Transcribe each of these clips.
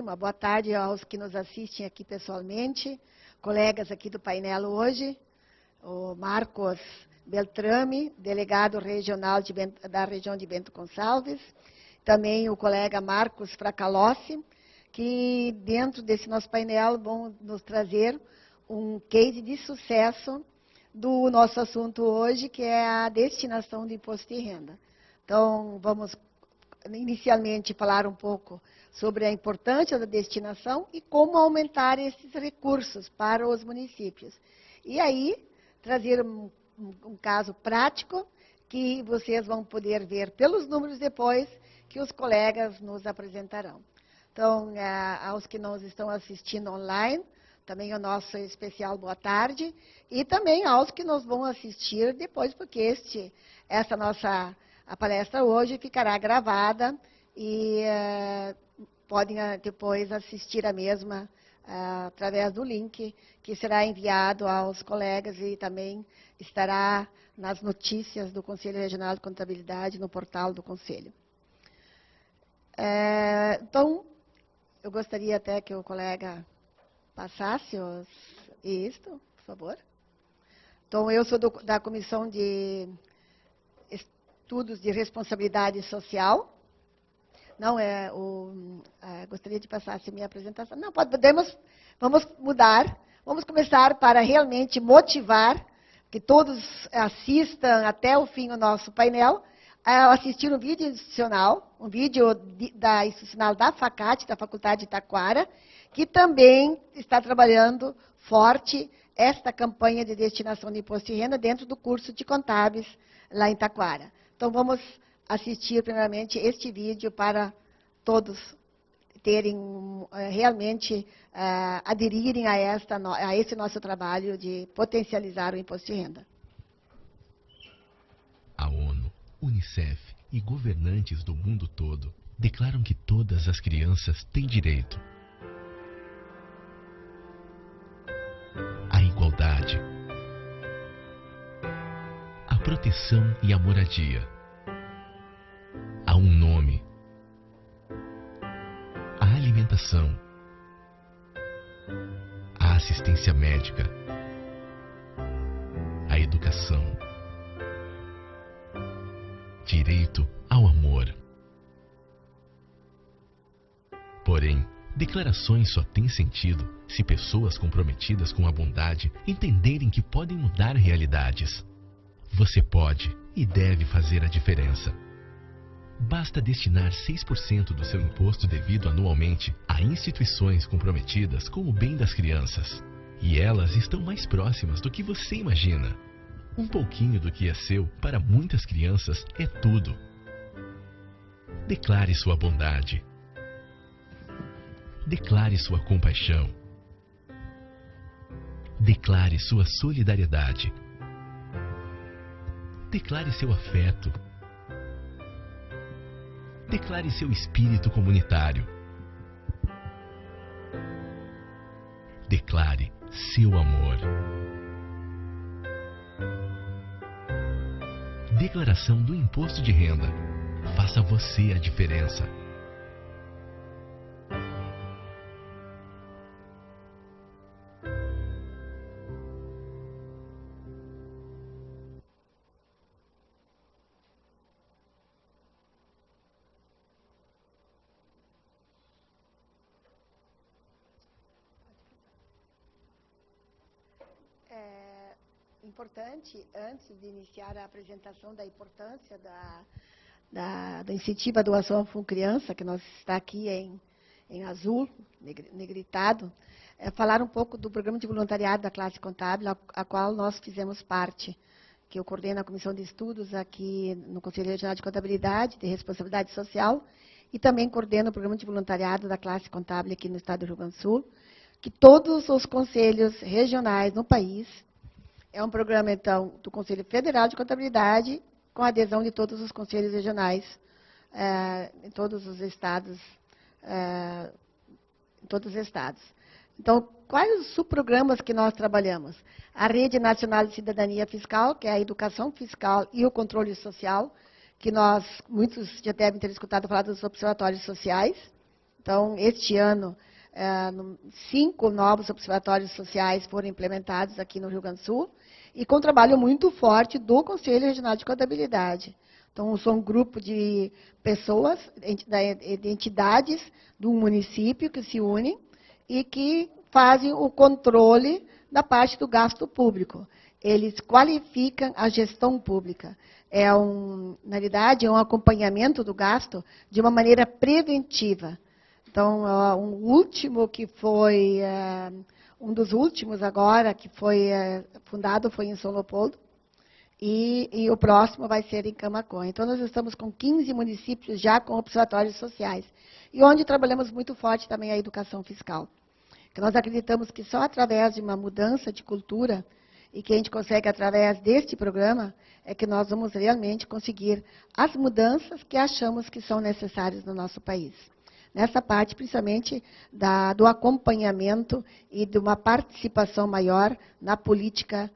uma boa tarde aos que nos assistem aqui pessoalmente, colegas aqui do painel hoje, o Marcos Beltrame, delegado regional da região de Bento Gonçalves, também o colega Marcos Fracalossi, que dentro desse nosso painel vão nos trazer um case de sucesso do nosso assunto hoje, que é a destinação do imposto de renda. Então, vamos inicialmente falar um pouco sobre a importância da destinação e como aumentar esses recursos para os municípios. E aí, trazer um caso prático que vocês vão poder ver pelos números depois que os colegas nos apresentarão. Então, aos que nos estão assistindo online, também o nosso especial boa tarde, e também aos que nos vão assistir depois, porque a palestra hoje ficará gravada e podem depois assistir a mesma através do link que será enviado aos colegas e também estará nas notícias do Conselho Regional de Contabilidade no portal do Conselho. Então, eu gostaria até que o colega passasse isto, por favor. Então, eu sou da Comissão de Estudos de Responsabilidade Social. Não, gostaria de passar a minha apresentação. Não, vamos mudar. Vamos começar para realmente motivar que todos assistam até o fim o nosso painel, a assistir um vídeo institucional, um vídeo institucional da FACAT, da Faculdade de Taquara, que também está trabalhando forte esta campanha de destinação de imposto de renda dentro do curso de contábeis lá em Taquara. Então, vamos assistir primeiramente este vídeo para todos terem realmente aderirem a esse nosso trabalho de potencializar o imposto de renda. A ONU, Unicef e governantes do mundo todo declaram que todas as crianças têm direito à igualdade, à proteção e à moradia, a um nome, à alimentação, à assistência médica, à educação, direito ao amor. Porém, declarações só têm sentido se pessoas comprometidas com a bondade entenderem que podem mudar realidades. Você pode e deve fazer a diferença. Basta destinar 6% do seu imposto devido anualmente a instituições comprometidas com o bem das crianças. E elas estão mais próximas do que você imagina. Um pouquinho do que é seu para muitas crianças é tudo. Declare sua bondade. Declare sua compaixão. Declare sua solidariedade. Declare seu afeto. Declare seu espírito comunitário. Declare seu amor. Declaração do Imposto de Renda. Faça você a diferença. Importante, antes de iniciar a apresentação da importância da incentiva à doação Fundo Criança, que nós está aqui em azul, negritado, falar um pouco do programa de voluntariado da classe contábil, a qual nós fizemos parte, que eu coordeno a Comissão de Estudos aqui no Conselho Regional de Contabilidade, de Responsabilidade Social, e também coordeno o programa de voluntariado da classe contábil aqui no estado do Rio Grande do Sul, que todos os conselhos regionais no país. É um programa, então, do Conselho Federal de Contabilidade, com a adesão de todos os conselhos regionais, em todos os estados. Então, quais os subprogramas que nós trabalhamos? A Rede Nacional de Cidadania Fiscal, que é a educação fiscal e o controle social, que muitos já devem ter escutado falar dos observatórios sociais, Então, este ano, 5 novos observatórios sociais foram implementados aqui no Rio Grande do Sul, e com um trabalho muito forte do Conselho Regional de Contabilidade. Então, são um grupo de pessoas, de entidades do município que se unem e que fazem o controle da parte do gasto público. Eles qualificam a gestão pública. Na realidade, é um acompanhamento do gasto de uma maneira preventiva. Então, um último que foi, um dos últimos agora, que foi fundado, foi em São Leopoldo, e o próximo vai ser em Camaquã. Então, nós estamos com 15 municípios já com observatórios sociais, e onde trabalhamos muito forte também a educação fiscal. Que nós acreditamos que só através de uma mudança de cultura, e que a gente consegue através deste programa, é que nós vamos realmente conseguir as mudanças que achamos que são necessárias no nosso país. Nessa parte, principalmente, do acompanhamento e de uma participação maior na política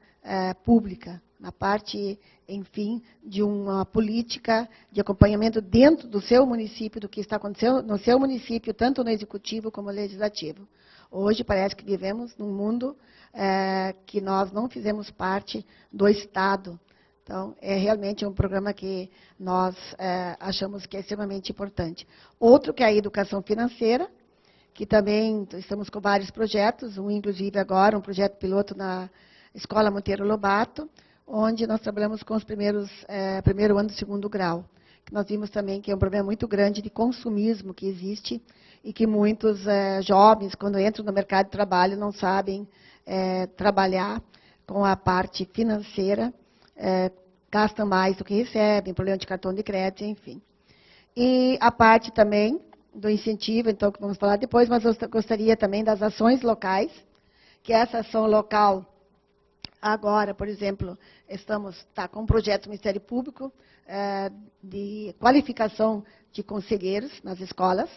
pública, na parte, enfim, de uma política de acompanhamento dentro do seu município, do que está acontecendo no seu município, tanto no executivo como no legislativo. Hoje parece que vivemos num mundo que nós não fizemos parte do Estado. Então, é realmente um programa que nós achamos que é extremamente importante. Outro que é a educação financeira, que também estamos com vários projetos, inclusive agora, um projeto piloto na Escola Monteiro Lobato, onde nós trabalhamos com os primeiro ano do 2º grau. Que nós vimos também que é um problema muito grande de consumismo que existe e que muitos jovens, quando entram no mercado de trabalho, não sabem trabalhar com a parte financeira, gastam mais do que recebem, problema de cartão de crédito, enfim. E a parte também do incentivo, então, que vamos falar depois, mas eu gostaria também das ações locais, que essa ação local, agora, por exemplo, estamos com um projeto do Ministério Público de qualificação de conselheiros nas escolas.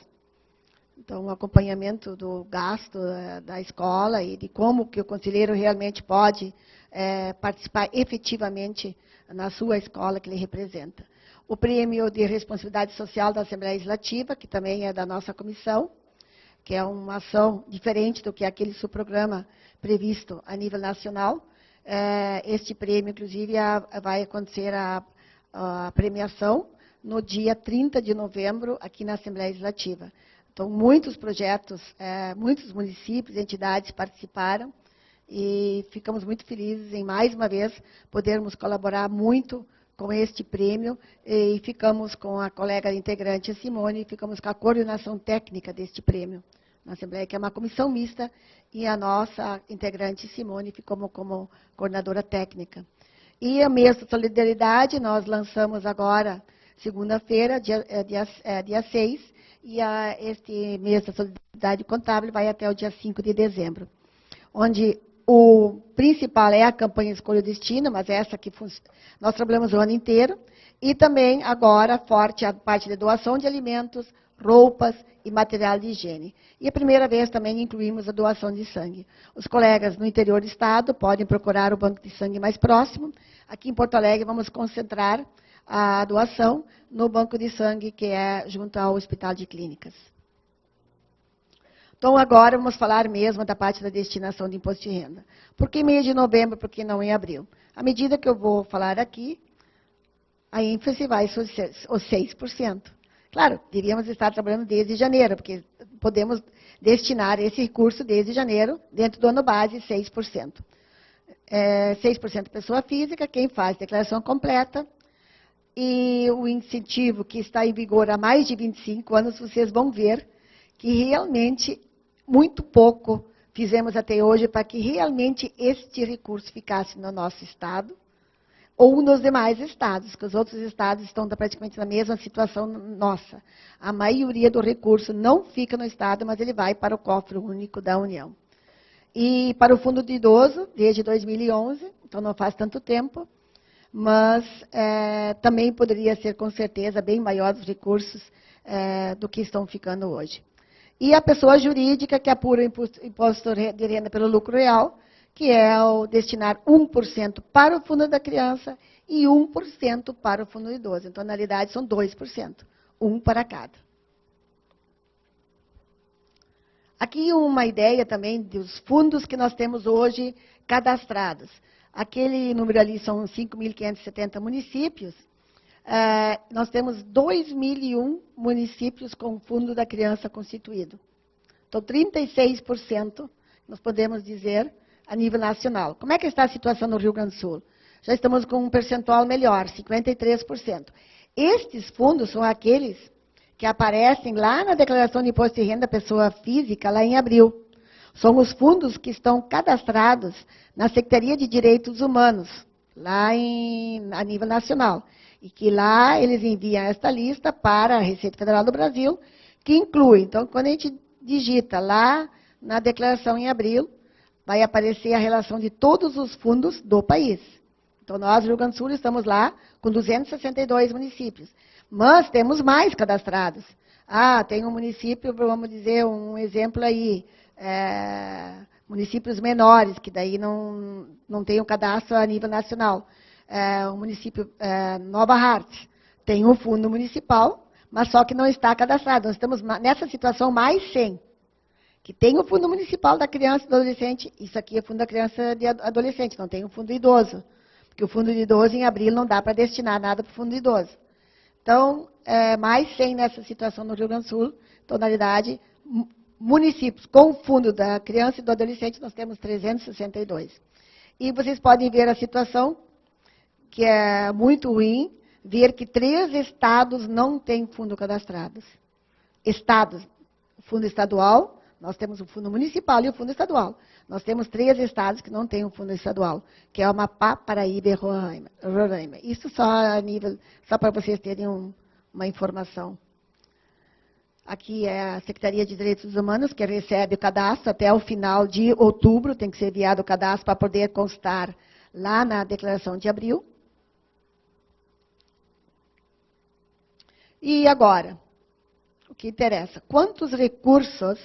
Então, o acompanhamento do gasto da escola e de como que o conselheiro realmente pode participar efetivamente na sua escola que ele representa. O prêmio de responsabilidade social da Assembleia Legislativa, que também é da nossa comissão, que é uma ação diferente do que aquele subprograma previsto a nível nacional. Este prêmio, inclusive, vai acontecer a premiação no dia 30 de novembro, aqui na Assembleia Legislativa. Então, muitos projetos, muitos municípios e entidades participaram e ficamos muito felizes em, mais uma vez, podermos colaborar muito com este prêmio e ficamos com a colega integrante Simone, ficamos com a coordenação técnica deste prêmio na Assembleia, que é uma comissão mista, e a nossa integrante Simone ficou como coordenadora técnica. E a mês da solidariedade, nós lançamos agora, segunda-feira, dia 6, e este mês da solidariedade contábil vai até o dia 5 de dezembro, onde o principal é a campanha Escolha o Destino, mas essa que nós trabalhamos o ano inteiro, e também agora forte a parte de doação de alimentos, roupas e material de higiene. E a primeira vez também incluímos a doação de sangue. Os colegas no interior do estado podem procurar o banco de sangue mais próximo. Aqui em Porto Alegre vamos concentrar a doação no banco de sangue que é junto ao Hospital de Clínicas. Então, agora vamos falar mesmo da parte da destinação de imposto de renda. Por que mês de novembro, por que não em abril? À medida que eu vou falar aqui, a ênfase vai ser os 6%. Claro, deveríamos estar trabalhando desde janeiro, porque podemos destinar esse recurso desde janeiro, dentro do ano base, 6%. 6% pessoa física, quem faz declaração completa, e o incentivo que está em vigor há mais de 25 anos, vocês vão ver que realmente muito pouco fizemos até hoje para que realmente este recurso ficasse no nosso estado ou nos demais estados, que os outros estados estão praticamente na mesma situação nossa. A maioria do recurso não fica no estado, mas ele vai para o cofre único da União. E para o Fundo de Idoso, desde 2011, então não faz tanto tempo, mas também poderia ser, com certeza, bem maior os recursos do que estão ficando hoje. E a pessoa jurídica, que apura o imposto de renda pelo lucro real, que é o destinar 1% para o Fundo da Criança e 1% para o Fundo do Idoso. Então, na realidade, são 2%, um para cada. Aqui uma ideia também dos fundos que nós temos hoje cadastrados. Aquele número ali são 5.570 municípios. Nós temos 2.001 municípios com fundo da criança constituído. Então, 36%, nós podemos dizer, a nível nacional. Como é que está a situação no Rio Grande do Sul? Já estamos com um percentual melhor, 53%. Estes fundos são aqueles que aparecem lá na Declaração de Imposto de Renda da Pessoa Física, lá em abril. São os fundos que estão cadastrados na Secretaria de Direitos Humanos, lá a nível nacional. E que lá eles enviam esta lista para a Receita Federal do Brasil, que inclui. Então, quando a gente digita lá na declaração em abril, vai aparecer a relação de todos os fundos do país. Então, nós, Rio Grande do Sul, estamos lá com 262 municípios. Mas temos mais cadastrados. Tem um município, vamos dizer, um exemplo aí, municípios menores, que daí não tem o cadastro a nível nacional. O município Nova Hartz tem um fundo municipal, mas só que não está cadastrado. Nós estamos nessa situação mais 100, que tem o fundo municipal da criança e do adolescente. Isso aqui é fundo da criança e adolescente, não tem o fundo idoso. Porque o fundo de idoso, em abril, não dá para destinar nada para o fundo de idoso. Então, mais 100 nessa situação no Rio Grande do Sul, tonalidade, municípios com o fundo da criança e do adolescente, nós temos 362. E vocês podem ver a situação, que é muito ruim, ver que 3 estados não têm fundo cadastrados. Estados, fundo estadual, nós temos o fundo municipal e o fundo estadual. Nós temos 3 estados que não têm o fundo estadual, que é o Amapá, Paraíba e Roraima. Isso só para vocês terem uma informação. Aqui é a Secretaria de Direitos Humanos, que recebe o cadastro até o final de outubro, tem que ser enviado o cadastro para poder constar lá na declaração de abril. E agora, o que interessa? Quantos recursos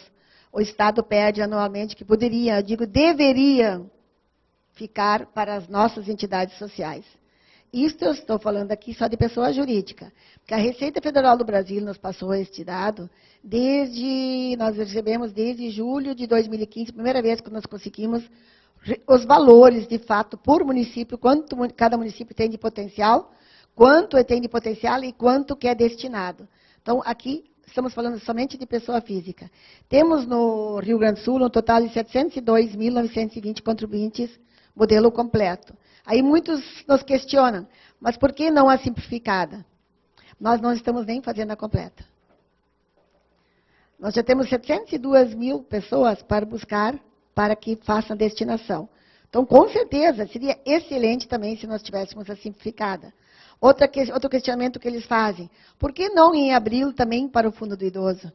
o Estado perde anualmente que deveria ficar para as nossas entidades sociais? Isto eu estou falando aqui só de pessoa jurídica, porque a Receita Federal do Brasil nos passou este dado nós recebemos desde julho de 2015, primeira vez que nós conseguimos os valores, de fato, por município, quanto cada município tem de potencial, quanto tem de potencial e quanto que é destinado. Então, aqui estamos falando somente de pessoa física. Temos no Rio Grande do Sul um total de 702.920 contribuintes, modelo completo. Aí muitos nos questionam, mas por que não a simplificada? Nós não estamos nem fazendo a completa. Nós já temos 702 mil pessoas para buscar, para que façam destinação. Então, com certeza, seria excelente também se nós tivéssemos a simplificada. Outro questionamento que eles fazem, por que não em abril também para o Fundo do Idoso?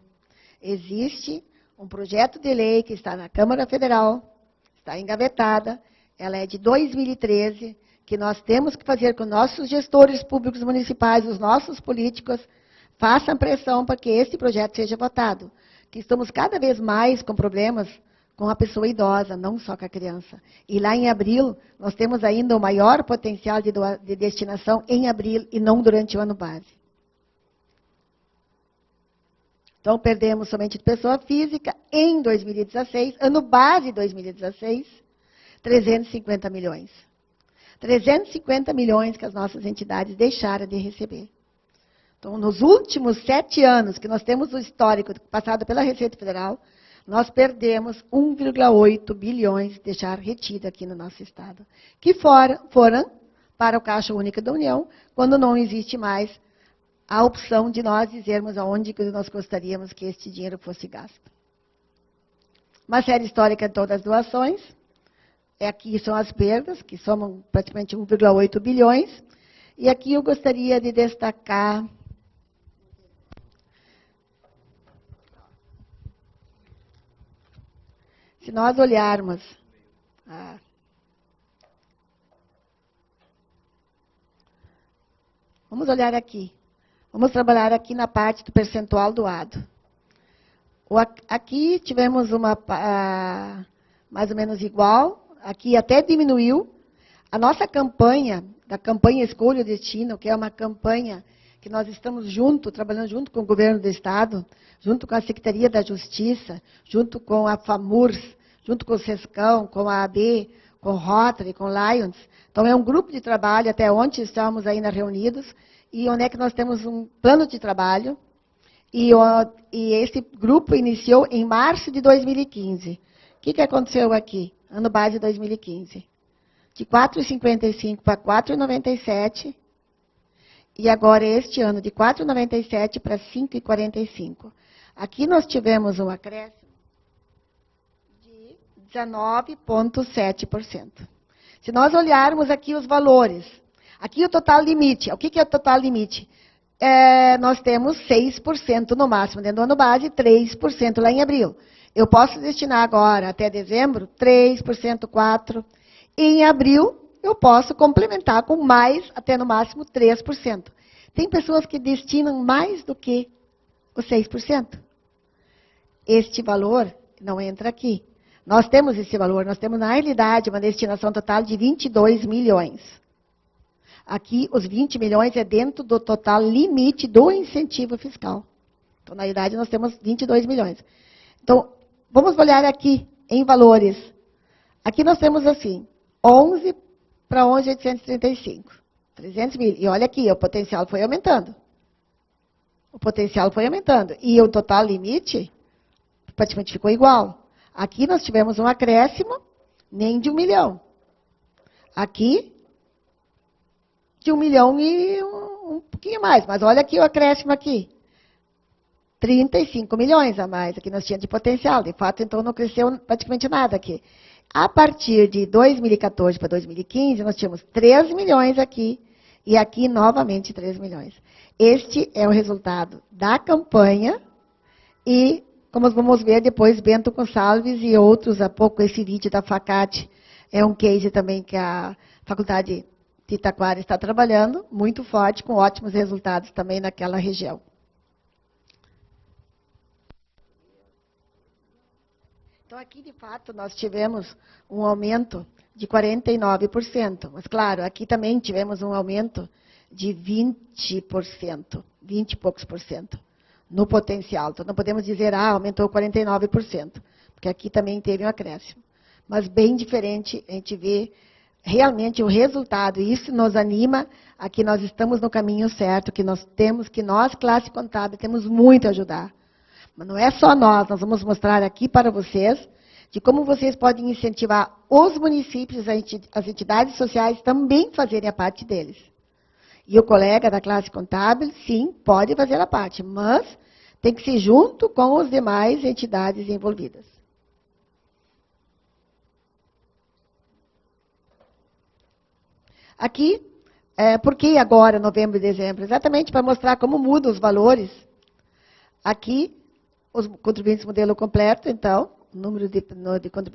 Existe um projeto de lei que está na Câmara Federal, está engavetada, ela é de 2013, que nós temos que fazer com nossos gestores públicos municipais, os nossos políticos, façam pressão para que esse projeto seja votado. Que estamos cada vez mais com problemas com a pessoa idosa, não só com a criança. E lá em abril, nós temos ainda o maior potencial de destinação em abril e não durante o ano base. Então, perdemos somente de pessoa física em 2016, ano base 2016, 350 milhões. 350 milhões que as nossas entidades deixaram de receber. Então, nos últimos 7 anos, que nós temos o histórico passado pela Receita Federal, nós perdemos 1,8 bilhões deixar retido aqui no nosso Estado, que foram para o Caixa Única da União, quando não existe mais a opção de nós dizermos aonde nós gostaríamos que este dinheiro fosse gasto. Uma série histórica de todas as doações. Aqui são as perdas, que somam praticamente 1,8 bilhões. E aqui eu gostaria de destacar... Se nós olharmos... Vamos olhar aqui. Vamos trabalhar aqui na parte do percentual doado. Aqui tivemos uma mais ou menos igual. Aqui até diminuiu. A nossa campanha, da campanha Escolha o Destino, que é uma campanha que que nós estamos trabalhando junto com o governo do Estado, junto com a Secretaria da Justiça, junto com a FAMURS, junto com o SESCAM, com a AB, com o Rotary, com o Lions. Então, é um grupo de trabalho, até ontem estávamos ainda reunidos, e onde é que nós temos um plano de trabalho, e esse grupo iniciou em março de 2015. O que aconteceu aqui? Ano base 2015. De 4,55 para 4,97, e agora este ano de 4,97 para 5,45. Aqui nós tivemos um acréscimo de 19,7%. Se nós olharmos aqui os valores, aqui o total limite. O que é o total limite? Nós temos 6% no máximo dentro do ano base, 3% lá em abril. Eu posso destinar agora, até dezembro, 3%, 4%. E em abril, eu posso complementar com mais, até no máximo, 3%. Tem pessoas que destinam mais do que os 6%. Este valor não entra aqui. Nós temos esse valor, nós temos, na realidade, uma destinação total de 22 milhões. Aqui, os 20 milhões é dentro do total limite do incentivo fiscal. Então, na realidade, nós temos 22 milhões. Então, vamos olhar aqui em valores. Aqui nós temos assim, 11 para 11,835. 300 mil. E olha aqui, o potencial foi aumentando. O potencial foi aumentando. E o total limite praticamente ficou igual. Aqui nós tivemos um acréscimo nem de 1 milhão. Aqui, de 1 milhão e um pouquinho mais. Mas olha aqui o acréscimo aqui. 35 milhões a mais aqui nós tínhamos de potencial. De fato, então, não cresceu praticamente nada aqui. A partir de 2014 para 2015, nós tínhamos 3 milhões aqui, e aqui, novamente, 3 milhões. Este é o resultado da campanha, e, como vamos ver depois, Bento Gonçalves e outros, há pouco, esse vídeo da FACAT, é um case também que a Faculdade de Itaquara está trabalhando, muito forte, com ótimos resultados também naquela região. Então, aqui, de fato, nós tivemos um aumento de 49%. Mas, claro, aqui também tivemos um aumento de 20%, 20 e poucos por cento, no potencial. Então, não podemos dizer, aumentou 49%, porque aqui também teve um acréscimo. Mas, bem diferente, a gente vê realmente o resultado. E isso nos anima a que nós estamos no caminho certo, que nós, classe contábil, temos muito a ajudar. Mas não é só nós vamos mostrar aqui para vocês de como vocês podem incentivar os municípios, as entidades sociais também fazerem a parte deles. E o colega da classe contábil, sim, pode fazer a parte, mas tem que ser junto com as demais entidades envolvidas. Aqui, por que agora, novembro e dezembro? Exatamente para mostrar como mudam os valores. Aqui, os contribuintes modelo completo, então, o número de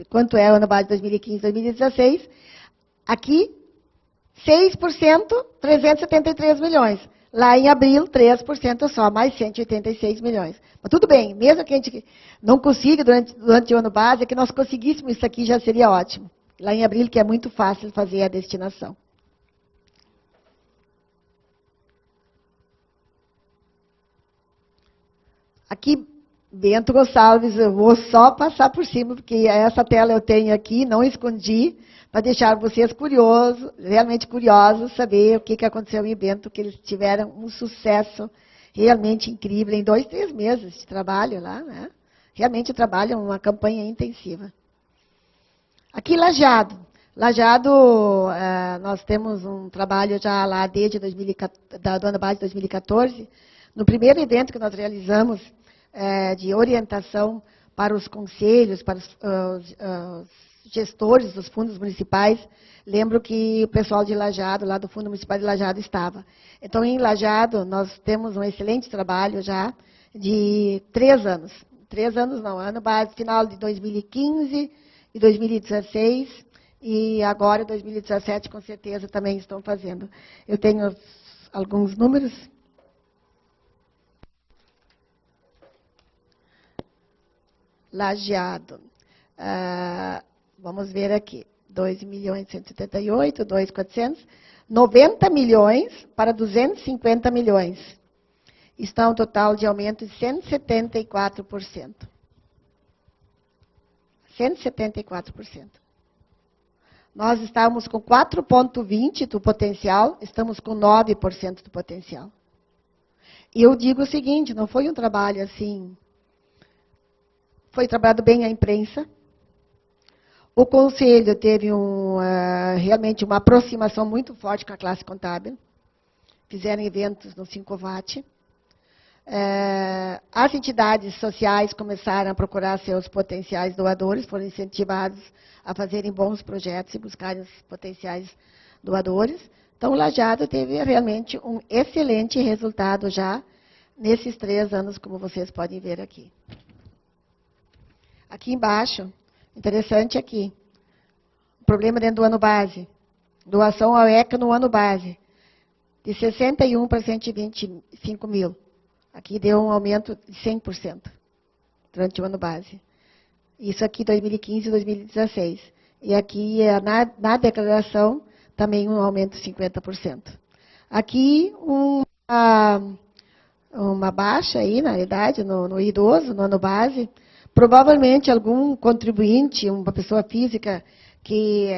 quanto é o ano base 2015, 2016. Aqui, 6%, 373 milhões. Lá em abril, 3% só, mais 186 milhões. Mas tudo bem, mesmo que a gente não consiga durante o ano base, é que nós conseguíssemos isso aqui já seria ótimo. Lá em abril, que é muito fácil fazer a destinação. Aqui, Bento Gonçalves, eu vou só passar por cima, porque essa tela eu tenho aqui, não escondi, para deixar vocês curiosos, realmente curiosos, saber o que aconteceu em Bento, que eles tiveram um sucesso realmente incrível, em 2, 3 meses de trabalho lá, né? Realmente trabalham uma campanha intensiva. Aqui, Lajeado. Lajeado, nós temos um trabalho já lá desde do ano base 2014, no primeiro evento que nós realizamos, de orientação para os conselhos, para os gestores dos fundos municipais. Lembro que o pessoal de Lajeado, lá do Fundo Municipal de Lajeado, estava. Então, em Lajeado, nós temos um excelente trabalho já de 3 anos. 3 anos não, ano base final de 2015 e 2016, e agora, 2017, com certeza, também estão fazendo. Eu tenho alguns números. Lajeado. Vamos ver aqui. 2.178.000, 2.400. 90 milhões para 250 milhões. está um total de aumento de 174%. 174%. Nós estávamos com 4,20% do potencial, estamos com 9% do potencial. E eu digo o seguinte, não foi um trabalho assim... Foi trabalhado bem a imprensa. O Conselho teve realmente uma aproximação muito forte com a classe contábil. Fizeram eventos no Sincovat. As entidades sociais começaram a procurar seus potenciais doadores, foram incentivados a fazerem bons projetos e buscarem os potenciais doadores. Então, o Lajeado teve realmente um excelente resultado já nesses 3 anos, como vocês podem ver aqui. Aqui embaixo, interessante aqui, o problema dentro do ano base, doação ao ECA no ano base, de 61 para 125 mil. Aqui deu um aumento de 100% durante o ano base. Isso aqui 2015 e 2016. E aqui, na declaração, também um aumento de 50%. Aqui, uma baixa aí, na realidade, no idoso, no ano base. Provavelmente, algum contribuinte, uma pessoa física, que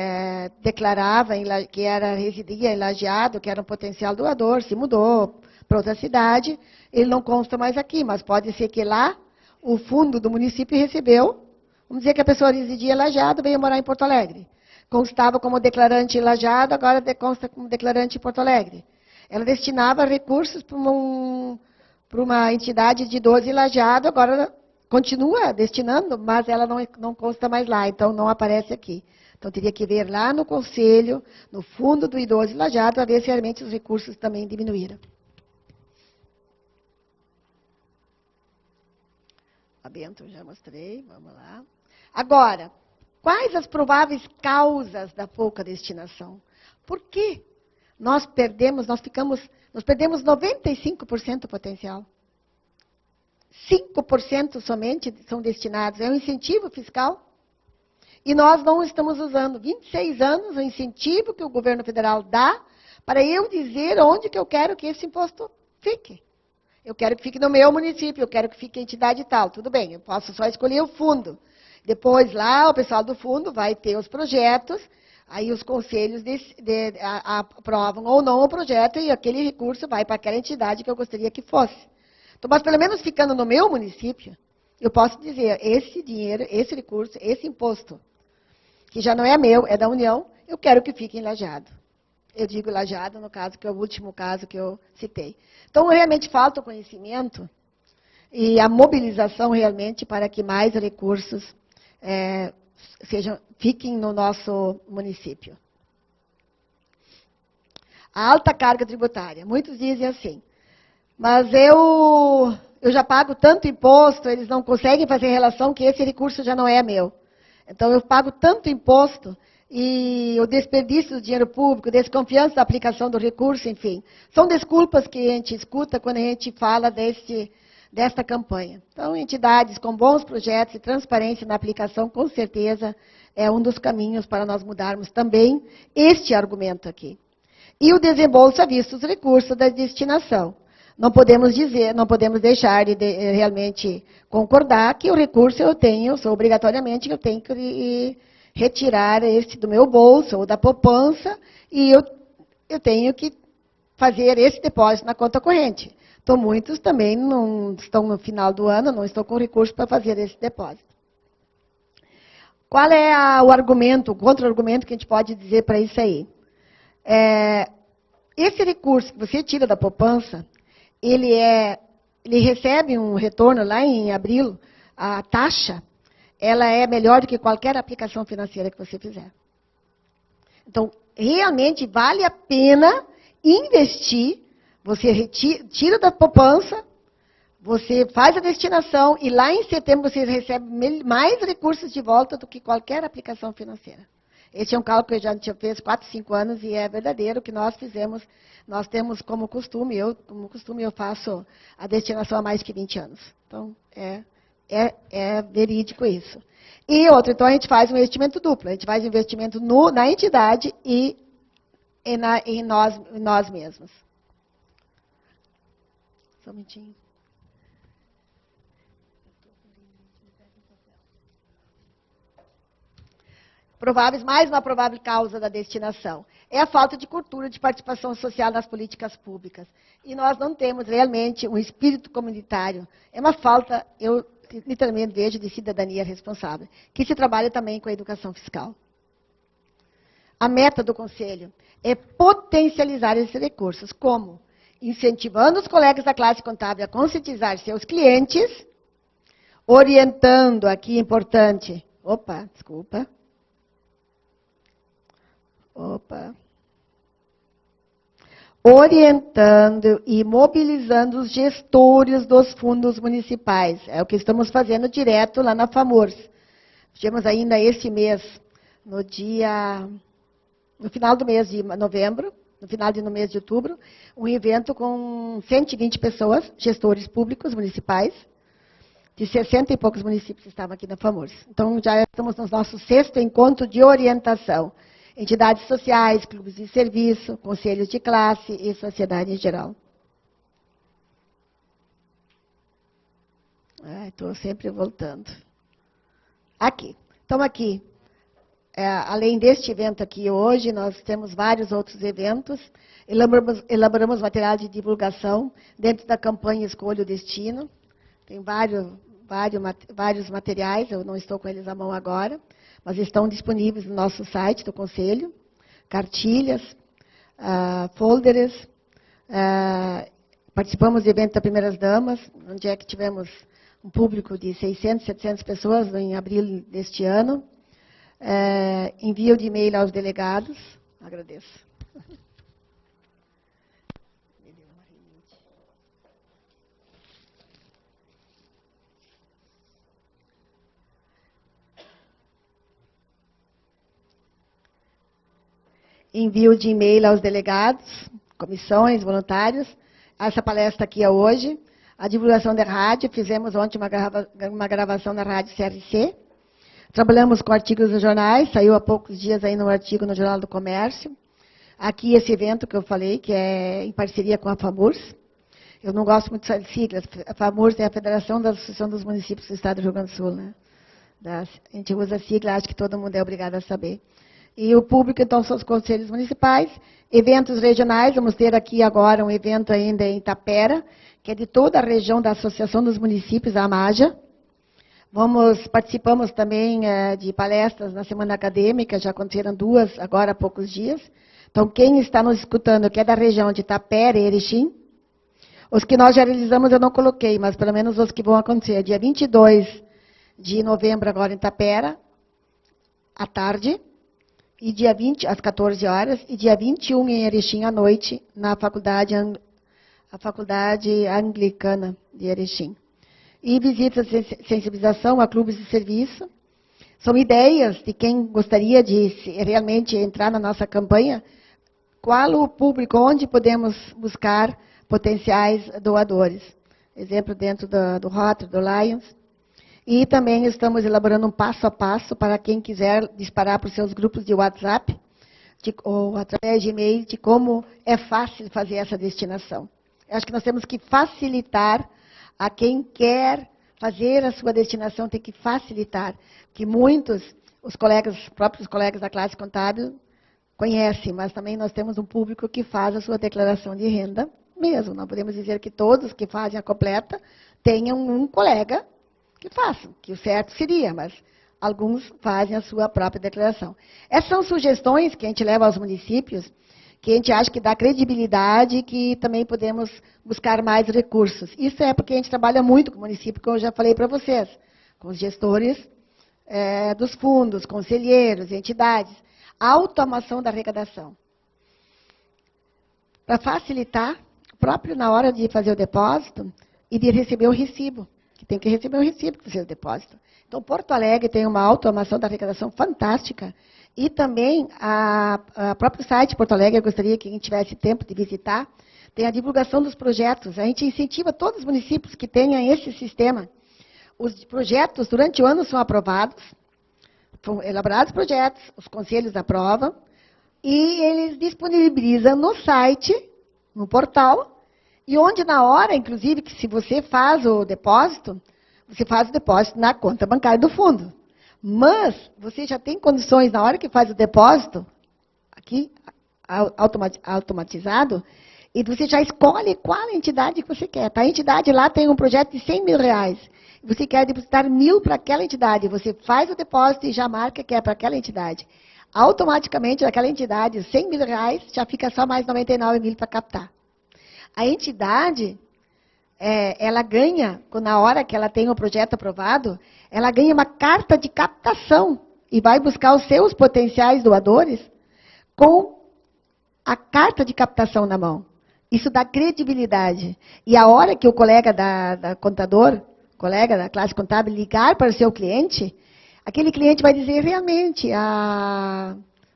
declarava que residia em Lajeado, que era um potencial doador, se mudou para outra cidade, ele não consta mais aqui, mas pode ser que lá o fundo do município recebeu, vamos dizer que a pessoa residia em Lajeado, veio morar em Porto Alegre. Constava como declarante em Lajeado, agora consta como declarante em Porto Alegre. Ela destinava recursos para uma entidade de idoso em Lajeado, agora continua destinando, mas ela não consta mais lá, então não aparece aqui. Então, teria que ver lá no Conselho, no fundo do idoso em Lajeado, para ver se realmente os recursos também diminuíram. A Bento, já mostrei, vamos lá. Agora, quais as prováveis causas da pouca destinação? Por que nós perdemos 95% do potencial? 5% somente são destinados. É um incentivo fiscal. E nós não estamos usando 26 anos o incentivo que o governo federal dá para eu dizer onde que eu quero que esse imposto fique. Eu quero que fique no meu município, eu quero que fique em entidade tal. Tudo bem, eu posso só escolher o fundo. Depois, lá, o pessoal do fundo vai ter os projetos, aí os conselhos aprovam ou não o projeto e aquele recurso vai para aquela entidade que eu gostaria que fosse. Então, mas pelo menos ficando no meu município, eu posso dizer, esse dinheiro, esse recurso, esse imposto, que já não é meu, é da União, eu quero que fique em Lajeado. Eu digo Lajeado, no caso, que é o último caso que eu citei. Então, realmente falta o conhecimento e a mobilização realmente para que mais recursos fiquem no nosso município. A alta carga tributária. Muitos dizem assim, mas eu já pago tanto imposto, eles não conseguem fazer relação que esse recurso já não é meu. Então, eu pago tanto imposto e o desperdício do dinheiro público, desconfiança da aplicação do recurso, enfim. São desculpas que a gente escuta quando a gente fala desta campanha. Então, entidades com bons projetos e transparência na aplicação, com certeza, é um dos caminhos para nós mudarmos também este argumento aqui. E o desembolso à vista dos recursos da destinação. Não podemos deixar de realmente concordar que o recurso obrigatoriamente, eu tenho que retirar esse do meu bolso ou da poupança e eu tenho que fazer esse depósito na conta corrente. Então, muitos também não estão no final do ano, não estão com recurso para fazer esse depósito. Qual é o argumento, o contra-argumento que a gente pode dizer para isso aí? Esse recurso que você tira da poupança, ele recebe um retorno lá em abril, a taxa, ela é melhor do que qualquer aplicação financeira que você fizer. Então, realmente vale a pena investir, você tira da poupança, você faz a destinação e lá em setembro você recebe mais recursos de volta do que qualquer aplicação financeira. Esse é um cálculo que eu já fiz 4, 5 anos e é verdadeiro que nós fizemos. Nós temos como costume, eu faço a destinação há mais que 20 anos. Então, é verídico isso. E outro, então a gente faz um investimento duplo. A gente faz um investimento na entidade e em nós mesmos. Só um minutinho. Mais uma provável causa da destinação é a falta de cultura de participação social nas políticas públicas. E nós não temos realmente um espírito comunitário. É uma falta, eu literalmente vejo, de cidadania responsável, que se trabalha também com a educação fiscal. A meta do Conselho é potencializar esses recursos. Como? Incentivando os colegas da classe contábil a conscientizar seus clientes, orientando, aqui importante, orientando e mobilizando os gestores dos fundos municipais. É o que estamos fazendo direto lá na FAMURS. Tivemos ainda esse mês, no final do mês de novembro, no mês de outubro, um evento com 120 pessoas, gestores públicos municipais, de 60 e poucos municípios que estavam aqui na FAMURS. Então, já estamos no nosso 6º encontro de orientação. Entidades sociais, clubes de serviço, conselhos de classe e sociedade em geral. Estou sempre voltando. Aqui. Então, aqui, além deste evento aqui hoje, nós temos vários outros eventos. Elaboramos material de divulgação dentro da campanha Escolha o Destino. Tem vários materiais, eu não estou com eles à mão agora, mas estão disponíveis no nosso site do Conselho, cartilhas, folders, participamos do evento das Primeiras Damas, onde é que tivemos um público de 600, 700 pessoas em abril deste ano, envio de e-mail aos delegados, agradeço. Envio de e-mail aos delegados, comissões, voluntários. Essa palestra aqui é hoje. A divulgação da rádio, fizemos ontem uma gravação na rádio CRC. Trabalhamos com artigos nos jornais, saiu há poucos dias aí um artigo no Jornal do Comércio. Aqui esse evento que eu falei, que é em parceria com a FAMURS. Eu não gosto muito de siglas. A FAMURS é a Federação da Associação dos Municípios do Estado do Rio Grande do Sul, né? A gente usa a sigla, acho que todo mundo é obrigado a saber. E o público, então, são os conselhos municipais. Eventos regionais, vamos ter aqui agora um evento ainda em Itapera, que é de toda a região da Associação dos Municípios, a AMAJA. Participamos também de palestras na Semana Acadêmica, já aconteceram 2 agora há poucos dias. Então, quem está nos escutando, que é da região de Itapera e Erechim, os que nós já realizamos eu não coloquei, mas pelo menos os que vão acontecer. Dia 22 de novembro, agora em Itapera, à tarde, e dia 20, às 14 horas, e dia 21 em Erechim, à noite, na Faculdade Anglicana de Erechim. E visitas de sensibilização a clubes de serviço. São ideias de quem gostaria de realmente entrar na nossa campanha. Qual o público, onde podemos buscar potenciais doadores. Exemplo, dentro do Rotary, do Lions. E também estamos elaborando um passo a passo para quem quiser disparar para os seus grupos de WhatsApp ou através de e-mail de como é fácil fazer essa destinação. Eu acho que nós temos que facilitar a quem quer fazer a sua destinação, tem que facilitar. Que muitos, próprios colegas da classe contábil conhecem, mas também nós temos um público que faz a sua declaração de renda mesmo. Não podemos dizer que todos que fazem a completa tenham um colega que façam, que o certo seria, mas alguns fazem a sua própria declaração. Essas são sugestões que a gente leva aos municípios, que a gente acha que dá credibilidade e que também podemos buscar mais recursos. Isso é porque a gente trabalha muito com o município, como eu já falei para vocês, com os gestores dos fundos, conselheiros, entidades. A automação da arrecadação. Para facilitar, próprio na hora de fazer o depósito e de receber o recibo. Que tem que receber o recibo que fez o depósito. Então, Porto Alegre tem uma automação da arrecadação fantástica. E também, a próprio site Porto Alegre, eu gostaria que quem tivesse tempo de visitar, tem a divulgação dos projetos. A gente incentiva todos os municípios que tenham esse sistema. Os projetos, durante o ano, são aprovados, são elaborados projetos, os conselhos aprovam, e eles disponibilizam no site, no portal, E onde na hora, inclusive, que se você faz o depósito na conta bancária do fundo. Mas você já tem condições, na hora que faz o depósito, aqui, automatizado, e você já escolhe qual entidade que você quer. A entidade lá tem um projeto de 100 mil reais. Você quer depositar 1.000 para aquela entidade. Você faz o depósito e já marca que é para aquela entidade. Automaticamente, naquela entidade, 100 mil reais, já fica só mais 99 mil para captar. A entidade, ela ganha, na hora que ela tem o projeto aprovado, ela ganha uma carta de captação e vai buscar os seus potenciais doadores com a carta de captação na mão. Isso dá credibilidade. E a hora que o colega da contador, colega da classe contábil, ligar para o seu cliente, aquele cliente vai dizer realmente,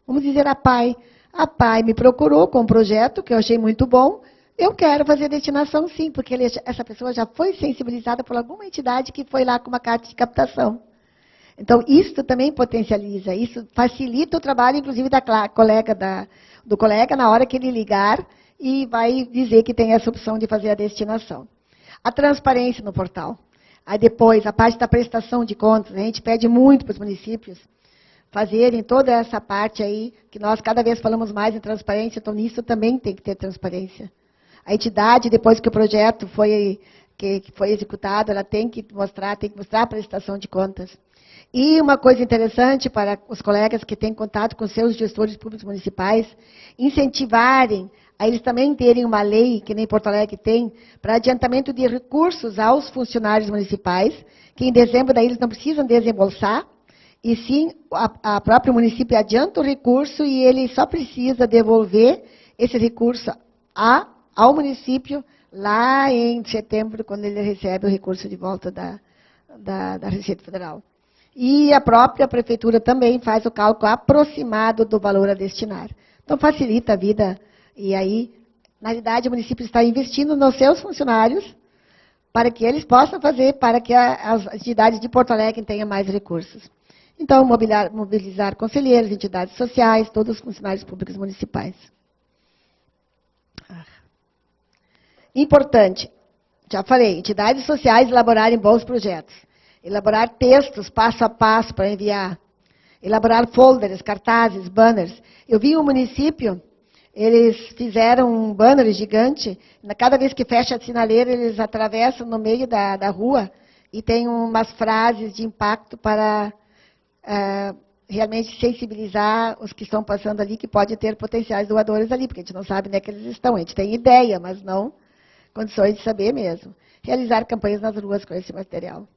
vamos dizer a PAI me procurou com um projeto que eu achei muito bom, eu quero fazer destinação sim, porque essa pessoa já foi sensibilizada por alguma entidade que foi lá com uma carta de captação. Então, isso também potencializa, isso facilita o trabalho, inclusive, do colega na hora que ele ligar e vai dizer que tem essa opção de fazer a destinação. A transparência no portal. Aí depois, a parte da prestação de contas, a gente pede muito para os municípios fazerem toda essa parte aí, que nós cada vez falamos mais em transparência, então nisso também tem que ter transparência. A entidade, depois que o projeto foi executado, ela tem que mostrar a prestação de contas. E uma coisa interessante para os colegas que têm contato com seus gestores públicos municipais, incentivarem a eles também terem uma lei, que nem Porto Alegre tem, para adiantamento de recursos aos funcionários municipais, que em dezembro daí eles não precisam desembolsar, e sim a próprio município adianta o recurso e ele só precisa devolver esse recurso ao município lá em setembro, quando ele recebe o recurso de volta da Receita Federal. E a própria prefeitura também faz o cálculo aproximado do valor a destinar. Então, facilita a vida. E aí, na realidade, o município está investindo nos seus funcionários para que eles possam fazer, para que as entidades de Porto Alegre tenham mais recursos. Então, mobilizar conselheiros, entidades sociais, todos os funcionários públicos municipais. Importante, já falei, entidades sociais elaborarem bons projetos. Elaborar textos passo a passo para enviar. Elaborar folders, cartazes, banners. Eu vi um município, eles fizeram um banner gigante, cada vez que fecha a sinaleira, eles atravessam no meio da rua e tem umas frases de impacto para realmente sensibilizar os que estão passando ali, que pode ter potenciais doadores ali, porque a gente não sabe onde é que eles estão. A gente tem ideia, mas não condições de saber mesmo. Realizar campanhas nas ruas com esse material.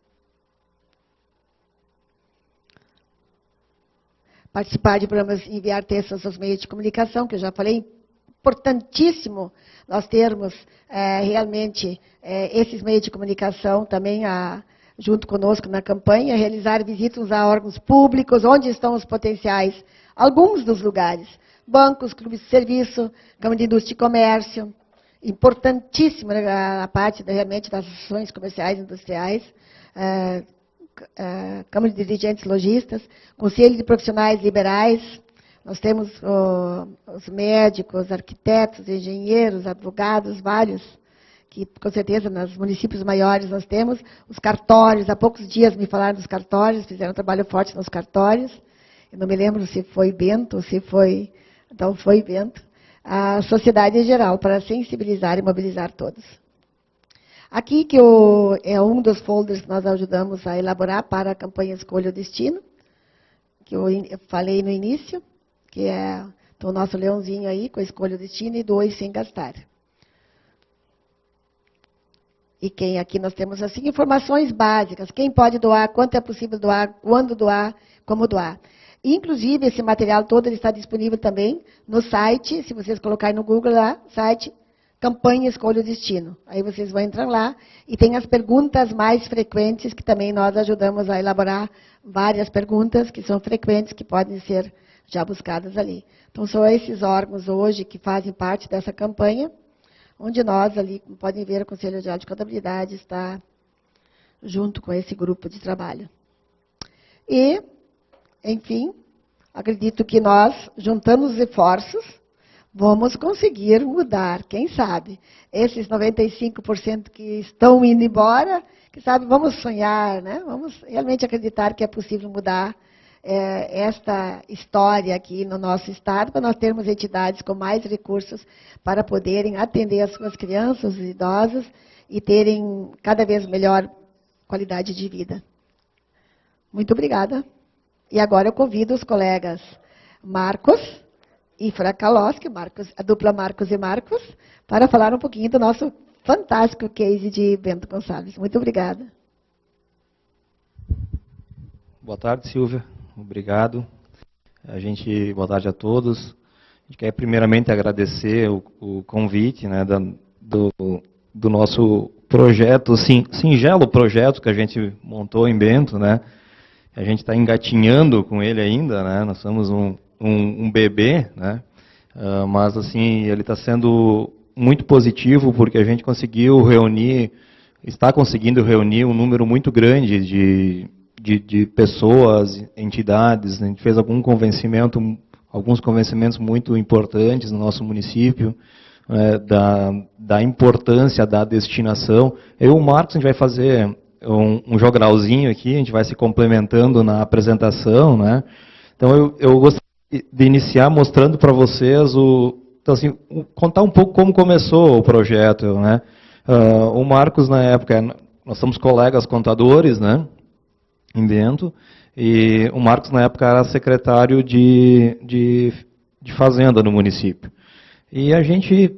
Participar de programas, enviar textos aos meios de comunicação, que eu já falei, importantíssimo nós termos realmente esses meios de comunicação também junto conosco na campanha, realizar visitas a órgãos públicos, onde estão os potenciais, alguns dos lugares, bancos, clubes de serviço, Câmara de Indústria e Comércio, importantíssimo a parte realmente das ações comerciais e industriais, Câmara de Dirigentes Lojistas, Conselho de Profissionais Liberais, nós temos os médicos, arquitetos, engenheiros, advogados, vários, que com certeza nos municípios maiores nós temos, os cartórios, há poucos dias me falaram dos cartórios, fizeram um trabalho forte nos cartórios, eu não me lembro se foi Bento, então foi Bento, a sociedade em geral, para sensibilizar e mobilizar todos. Aqui que é um dos folders que nós ajudamos a elaborar para a campanha Escolha o Destino, que eu falei no início, que é o nosso leãozinho aí, com a Escolha o Destino e Doe Sem Gastar. E quem aqui nós temos assim informações básicas, quem pode doar, quanto é possível doar, quando doar, como doar. Inclusive, esse material todo ele está disponível também no site, se vocês colocarem no Google lá, site Campanha Escolha o Destino. Aí vocês vão entrar lá e tem as perguntas mais frequentes, que também nós ajudamos a elaborar várias perguntas que são frequentes, que podem ser já buscadas ali. Então, são esses órgãos hoje que fazem parte dessa campanha, onde nós ali, como podem ver, o Conselho Geral de Contabilidade está junto com esse grupo de trabalho. E, enfim, acredito que nós juntamos esforços vamos conseguir mudar, quem sabe. Esses 95% que estão indo embora, quem sabe, vamos sonhar, né? Vamos realmente acreditar que é possível mudar esta história aqui no nosso estado, para nós termos entidades com mais recursos para poderem atender as suas crianças, os idosos, e terem cada vez melhor qualidade de vida. Muito obrigada. E agora eu convido os colegas Marcos e Fracalowski, a dupla Marcos e Marcos, para falar um pouquinho do nosso fantástico case de Bento Gonçalves. Muito obrigada. Boa tarde, Silvia. Obrigado. Boa tarde a todos. A gente quer primeiramente agradecer o convite, né, do nosso projeto, singelo projeto que a gente montou em Bento, né? A gente está engatinhando com ele ainda, né? Nós somos um bebê, né? Mas assim, ele está sendo muito positivo porque a gente está conseguindo reunir um número muito grande de pessoas, entidades. A gente fez alguns convencimentos muito importantes no nosso município, da importância da destinação. Eu e o Marcos, a gente vai fazer um jogralzinho aqui, a gente vai se complementando na apresentação, né? Então eu gostaria de iniciar mostrando para vocês então, assim, contar um pouco como começou o projeto, né? O Marcos, na época, nós somos colegas contadores, né, em Bento, e o Marcos, na época, era secretário de Fazenda no município. E a gente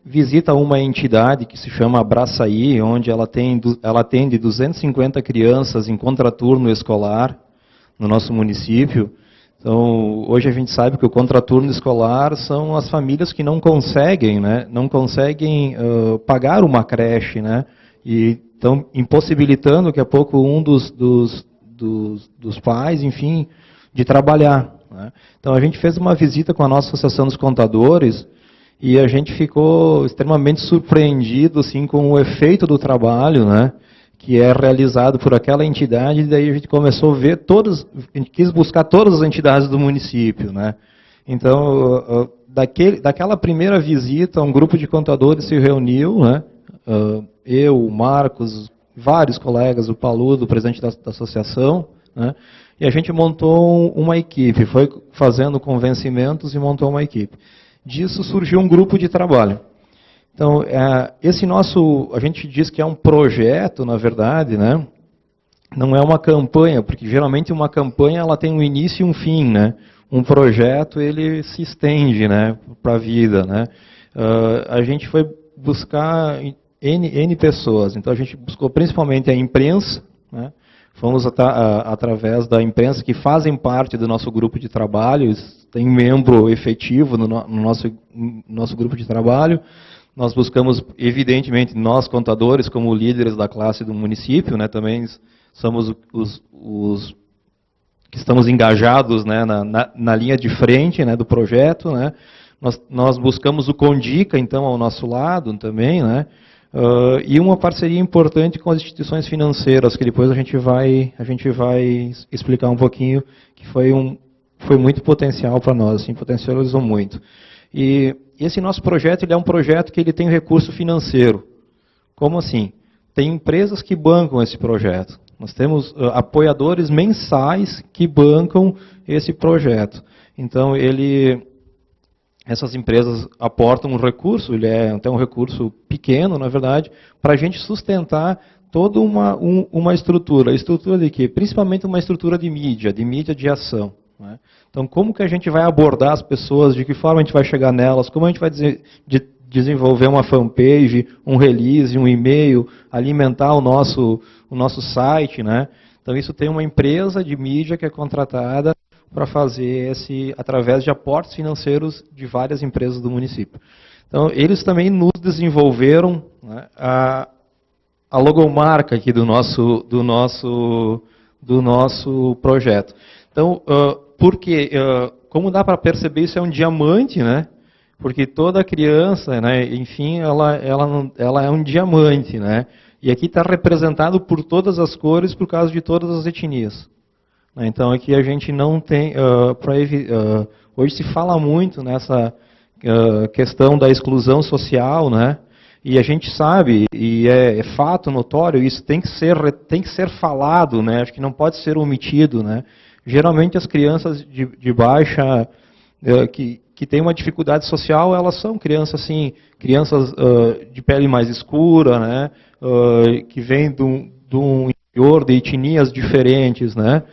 visita uma entidade que se chama Abraçaí, onde ela atende 250 crianças em contraturno escolar no nosso município. Então, hoje a gente sabe que o contraturno escolar são as famílias que não conseguem, né, pagar uma creche, né, e estão impossibilitando daqui a pouco um dos pais, enfim, de trabalhar, né. Então, a gente fez uma visita com a nossa Associação dos Contadores e a gente ficou extremamente surpreendido assim, com o efeito do trabalho, né, que é realizado por aquela entidade, e daí a gente começou a ver a gente quis buscar todas as entidades do município, né. Então, daquela primeira visita, um grupo de contadores se reuniu, né, eu, o Marcos, vários colegas, o Paludo, o presidente da associação, né, e a gente montou uma equipe, foi fazendo convencimentos e montou uma equipe. Disso surgiu um grupo de trabalho. Então, a gente diz que é um projeto, na verdade, né? Não é uma campanha, porque geralmente uma campanha ela tem um início e um fim, né? Um projeto ele se estende, né, para a vida, né? A gente foi buscar N pessoas, então a gente buscou principalmente a imprensa, né? Fomos através da imprensa que fazem parte do nosso grupo de trabalho, tem membro efetivo no nosso grupo de trabalho. Nós buscamos, evidentemente, nós contadores, como líderes da classe do município, né, também somos os que estamos engajados, né, na linha de frente, né, do projeto, né. Nós buscamos o Condica, então, ao nosso lado também, né, e uma parceria importante com as instituições financeiras, que depois a gente vai explicar um pouquinho, que foi muito potencial para nós, assim, potencializou muito. E esse nosso projeto ele é um projeto que ele tem recurso financeiro. Como assim? Tem empresas que bancam esse projeto. Nós temos apoiadores mensais que bancam esse projeto. Então, essas empresas aportam um recurso, ele é até um recurso pequeno, na verdade, para a gente sustentar toda uma estrutura. A estrutura de quê? Principalmente uma estrutura de mídia de ação, né? Então, como que a gente vai abordar as pessoas, de que forma a gente vai chegar nelas, como a gente vai desenvolver uma fanpage, um release, um e-mail, alimentar o nosso site, né? Então, isso tem uma empresa de mídia que é contratada para fazer através de aportes financeiros de várias empresas do município. Então, eles também nos desenvolveram, né, a logomarca aqui do nosso projeto. Então, porque, como dá para perceber, isso é um diamante, né? Porque toda criança, né, enfim, ela é um diamante, né? E aqui está representado por todas as cores, por causa de todas as etnias. Então, aqui a gente não tem... hoje se fala muito questão da exclusão social, né? E a gente sabe, e é fato notório, isso tem que ser falado, né? Acho que não pode ser omitido, né? Geralmente as crianças de baixa, que têm uma dificuldade social, elas são crianças assim, crianças de pele mais escura, né? Que vêm de um interior de etnias diferentes, né?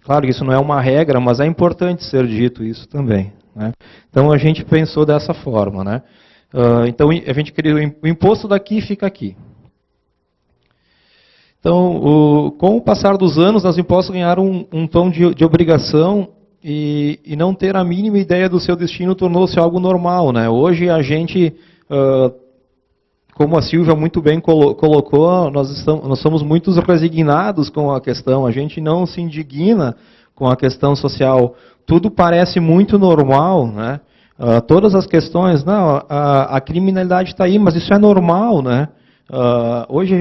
Claro que isso não é uma regra, mas é importante ser dito isso também, né? Então a gente pensou dessa forma, né? Então a gente queria o imposto daqui fica aqui. Então, com o passar dos anos, os impostos ganharam um tom de obrigação e não ter a mínima ideia do seu destino tornou-se algo normal, né? Hoje a gente, como a Silvia muito bem colocou, nós somos muito resignados com a questão, a gente não se indigna com a questão social. Tudo parece muito normal, né? Todas as questões, não, a criminalidade está aí, mas isso é normal, né? Hoje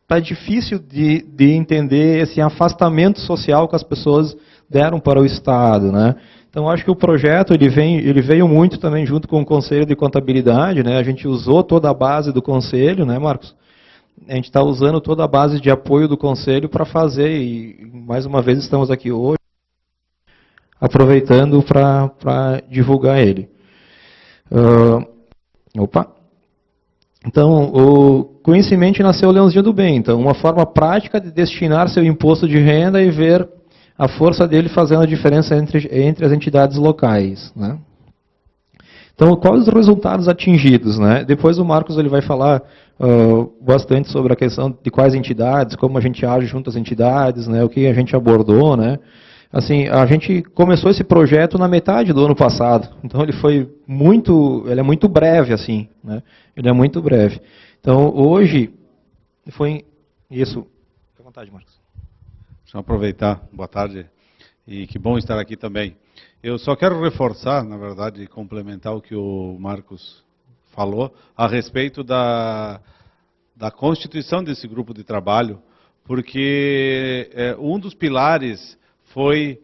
está difícil de entender esse afastamento social que as pessoas deram para o Estado, né? Então, acho que o projeto ele veio muito também junto com o Conselho de Contabilidade, né? A gente usou toda a base do Conselho, né, Marcos? A gente está usando toda a base de apoio do Conselho para fazer, e mais uma vez estamos aqui hoje, aproveitando para divulgar ele. Então, com isso em mente nasceu o Leãozinho do Bem. Então, uma forma prática de destinar seu imposto de renda e ver a força dele fazendo a diferença entre as entidades locais, né? Então, quais os resultados atingidos, né? Depois o Marcos ele vai falar bastante sobre a questão de quais entidades, como a gente age junto às entidades, né? O que a gente abordou, né? Assim, a gente começou esse projeto na metade do ano passado, então ele é muito breve, assim, né? Ele é muito breve. Então, hoje, foi isso. Fique à vontade, Marcos. Deixa eu aproveitar, boa tarde, e que bom estar aqui também. Eu só quero reforçar, na verdade, e complementar o que o Marcos falou, a respeito da constituição desse grupo de trabalho, porque um dos pilares foi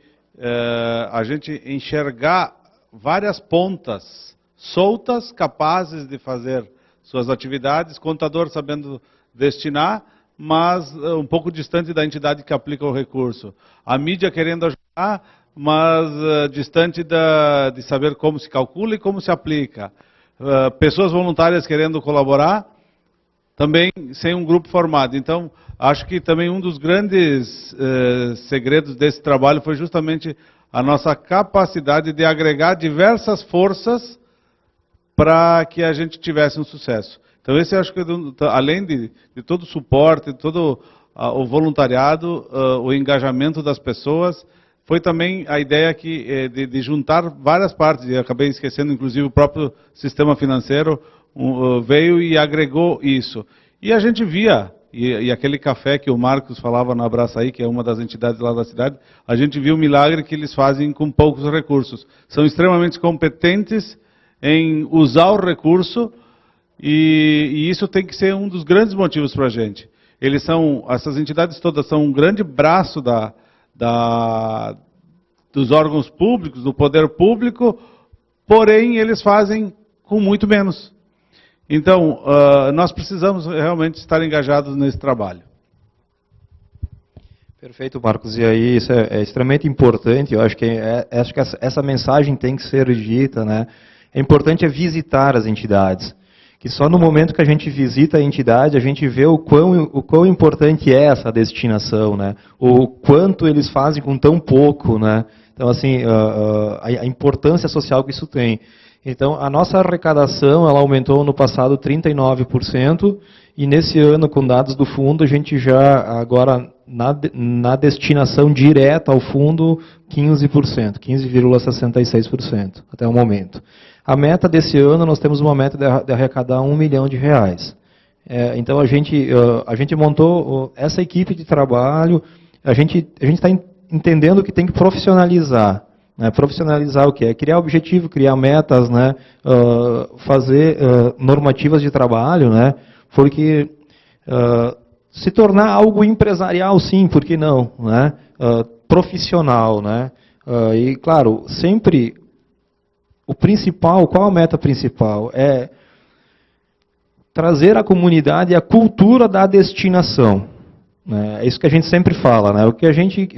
a gente enxergar várias pontas soltas, capazes de fazer suas atividades, contador sabendo destinar, mas um pouco distante da entidade que aplica o recurso. A mídia querendo ajudar, mas distante de saber como se calcula e como se aplica. Pessoas voluntárias querendo colaborar, também sem um grupo formado. Então, acho que também um dos grandes segredos desse trabalho foi justamente a nossa capacidade de agregar diversas forças para que a gente tivesse um sucesso. Então, esse acho que, além de todo o suporte, de todo o voluntariado, o engajamento das pessoas, foi também a ideia de juntar várias partes, e acabei esquecendo, inclusive, o próprio sistema financeiro veio e agregou isso. E a gente via, e aquele café que o Marcos falava no Abraçaí, que é uma das entidades lá da cidade, a gente viu o milagre que eles fazem com poucos recursos. São extremamente competentes em usar o recurso, e isso tem que ser um dos grandes motivos para a gente. Essas entidades todas são um grande braço dos órgãos públicos, do poder público, porém eles fazem com muito menos. Então, nós precisamos realmente estar engajados nesse trabalho. Perfeito, Marcos. E aí, isso é extremamente importante. Eu acho que essa mensagem tem que ser dita, né? É importante visitar as entidades. Que só no momento que a gente visita a entidade, a gente vê o quão importante é essa destinação, né? O quanto eles fazem com tão pouco, né? Então, assim, a importância social que isso tem. Então, a nossa arrecadação, ela aumentou no passado 39%, e nesse ano, com dados do fundo, a gente já, agora, na destinação direta ao fundo, 15%, 15,66% até o momento. A meta desse ano, nós temos uma meta de arrecadar R$1 milhão. Então, a gente montou essa equipe de trabalho, a gente está entendendo que tem que profissionalizar. Né? Profissionalizar o que é? Criar objetivo, criar metas, né? Fazer normativas de trabalho, né? Porque se tornar algo empresarial, sim, por que não? Né? Profissional, né? E, claro, sempre o principal, qual a meta principal? É trazer à comunidade a cultura da destinação. É isso que a gente sempre fala, né? O que a gente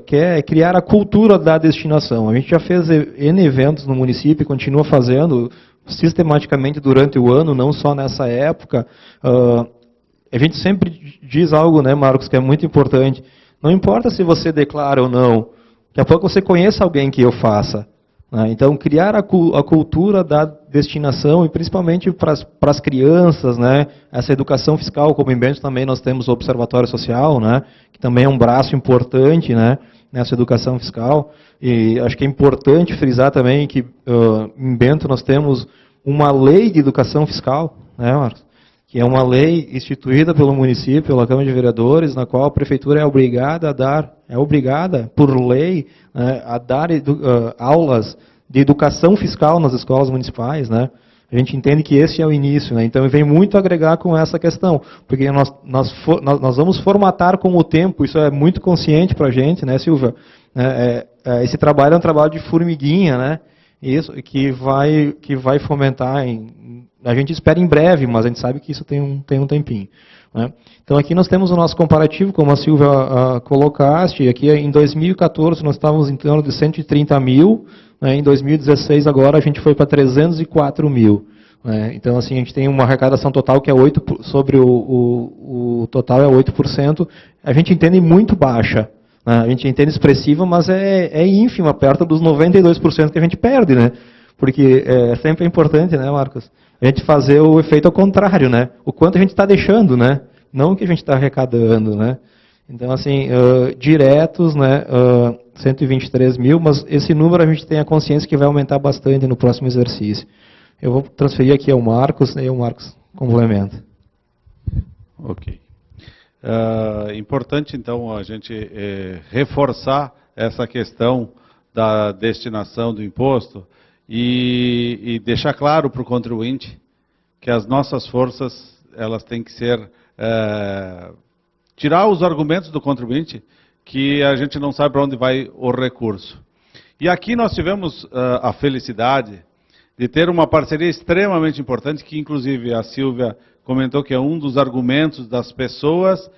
quer é criar a cultura da destinação. A gente já fez N eventos no município e continua fazendo sistematicamente durante o ano, não só nessa época. A gente sempre diz algo, né, Marcos, que é muito importante. Não importa se você declara ou não, daqui a pouco você conheça alguém que eu faça. Então, criar a cultura da destinação, e principalmente para as crianças, né? Essa educação fiscal, como em Bento também nós temos o Observatório Social, né? Que também é um braço importante, né? Nessa educação fiscal. E acho que é importante frisar também que em Bento nós temos uma lei de educação fiscal, né, Marcos? Que é uma lei instituída pelo município, pela Câmara de Vereadores, na qual a Prefeitura é obrigada a dar, por lei, né, a dar aulas de educação fiscal nas escolas municipais, né? A gente entende que esse é o início, né? Então vem muito agregar com essa questão, porque nós vamos formatar com o tempo, isso é muito consciente para a gente, né, Silvia? Esse trabalho é um trabalho de formiguinha, né? Isso, que vai fomentar, a gente espera em breve, mas a gente sabe que isso tem um tempinho. Né? Então aqui nós temos o nosso comparativo, como a Silvia colocaste, aqui em 2014 nós estávamos em torno de 130 mil, né? Em 2016 agora a gente foi para 304 mil. Né? Então assim, a gente tem uma arrecadação total que é 8%, sobre o total é 8%, a gente entende muito baixa. A gente entende expressiva, mas é ínfima, perto dos 92% que a gente perde, né? Porque sempre é importante, né, Marcos? A gente fazer o efeito ao contrário, né? O quanto a gente está deixando, né? Não o que a gente está arrecadando, né? Então, assim, diretos, né, 123 mil, mas esse número a gente tem a consciência que vai aumentar bastante no próximo exercício. Eu vou transferir aqui ao Marcos, e o Marcos complementa. Ok. Importante, então, a gente reforçar essa questão da destinação do imposto e deixar claro para o contribuinte que as nossas forças, elas têm que ser... tirar os argumentos do contribuinte que a gente não sabe para onde vai o recurso. E aqui nós tivemos a felicidade de ter uma parceria extremamente importante, que inclusive a Silvia comentou que é um dos argumentos das pessoas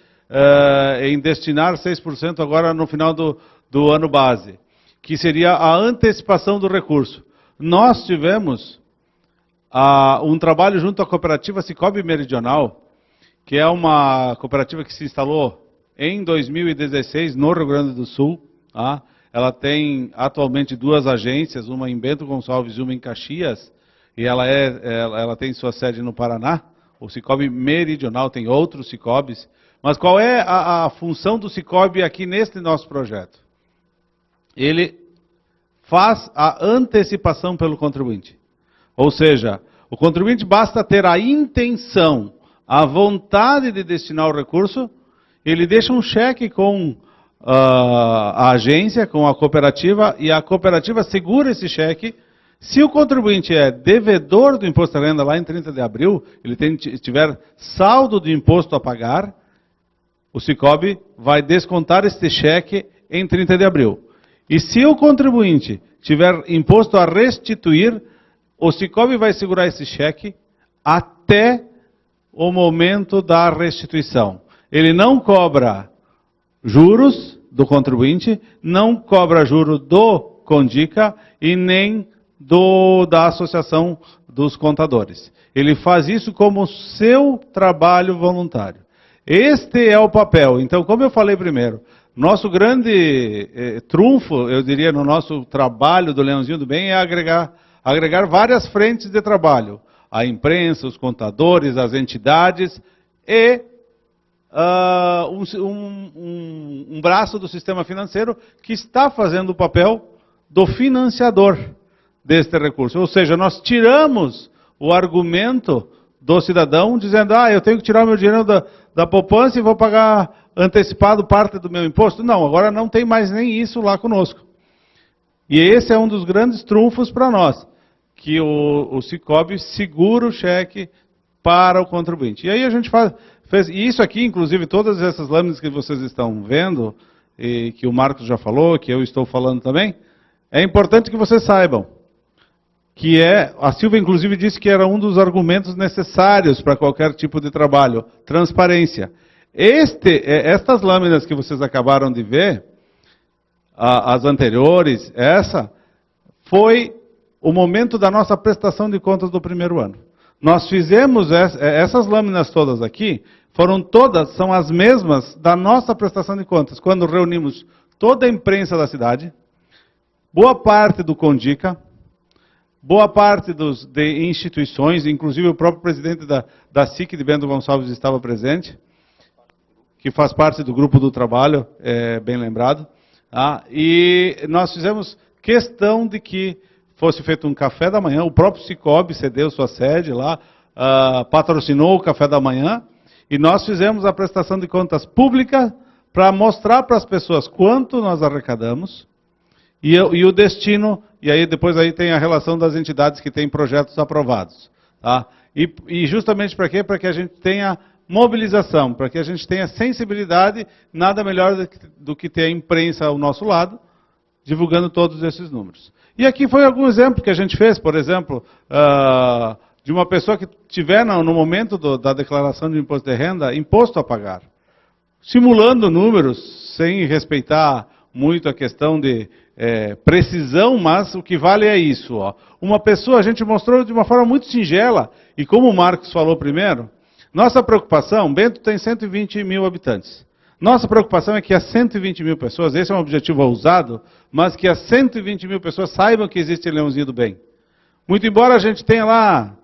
em destinar 6% agora no final do ano base, que seria a antecipação do recurso. Nós tivemos um trabalho junto à cooperativa Sicoob Meridional, que é uma cooperativa que se instalou em 2016 no Rio Grande do Sul. Tá? Ela tem atualmente 2 agências, uma em Bento Gonçalves e uma em Caxias, e ela tem sua sede no Paraná. O Sicoob Meridional, tem outros Sicoobs. Mas qual é a função do Sicoob aqui neste nosso projeto? Ele faz a antecipação pelo contribuinte. Ou seja, o contribuinte basta ter a intenção, a vontade de destinar o recurso, ele deixa um cheque com a agência, com a cooperativa, e a cooperativa segura esse cheque. Se o contribuinte é devedor do imposto de renda lá em 30 de abril, ele tiver saldo de imposto a pagar, o Sicoob vai descontar este cheque em 30 de abril. E se o contribuinte tiver imposto a restituir, o Sicoob vai segurar esse cheque até o momento da restituição. Ele não cobra juros do contribuinte, não cobra juro do Condica e nem da Associação dos Contadores. Ele faz isso como seu trabalho voluntário. Este é o papel. Então, como eu falei primeiro, nosso grande trunfo, eu diria, no nosso trabalho do Leãozinho do Bem é agregar várias frentes de trabalho. A imprensa, os contadores, as entidades e um braço do sistema financeiro que está fazendo o papel do financiador deste recurso. Ou seja, nós tiramos o argumento do cidadão dizendo, eu tenho que tirar o meu dinheiro da poupança e vou pagar antecipado parte do meu imposto. Não, agora não tem mais nem isso lá conosco. E esse é um dos grandes trunfos para nós, que o Sicoob segura o cheque para o contribuinte. E aí a gente fez isso aqui, inclusive todas essas lâminas que vocês estão vendo, e que o Marcos já falou, que eu estou falando também, é importante que vocês saibam. que a Silvia inclusive disse que era um dos argumentos necessários para qualquer tipo de trabalho, transparência. Estas lâminas que vocês acabaram de ver, as anteriores, essa, foi o momento da nossa prestação de contas do primeiro ano. Nós fizemos essas lâminas todas aqui, são as mesmas da nossa prestação de contas, quando reunimos toda a imprensa da cidade, boa parte do Condica, boa parte de instituições, inclusive o próprio presidente da SIC de Bento Gonçalves estava presente, que faz parte do grupo do trabalho, bem lembrado. E nós fizemos questão de que fosse feito um café da manhã, o próprio Cicobi cedeu sua sede lá, patrocinou o café da manhã, e nós fizemos a prestação de contas pública para mostrar para as pessoas quanto nós arrecadamos e o destino, e aí depois aí tem a relação das entidades que têm projetos aprovados. Tá? E justamente para quê? Para que a gente tenha mobilização, para que a gente tenha sensibilidade, nada melhor do que ter a imprensa ao nosso lado, divulgando todos esses números. E aqui foi algum exemplo que a gente fez, por exemplo, de uma pessoa que tiver no momento da declaração de imposto de renda, imposto a pagar, simulando números, sem respeitar muito a questão de precisão, mas o que vale é isso. Uma pessoa, a gente mostrou de uma forma muito singela, e como o Marcos falou primeiro, nossa preocupação, Bento tem 120 mil habitantes. Nossa preocupação é que as 120 mil pessoas, esse é um objetivo ousado, mas que as 120 mil pessoas saibam que existe Leãozinho do Bem. Muito embora a gente tenha lá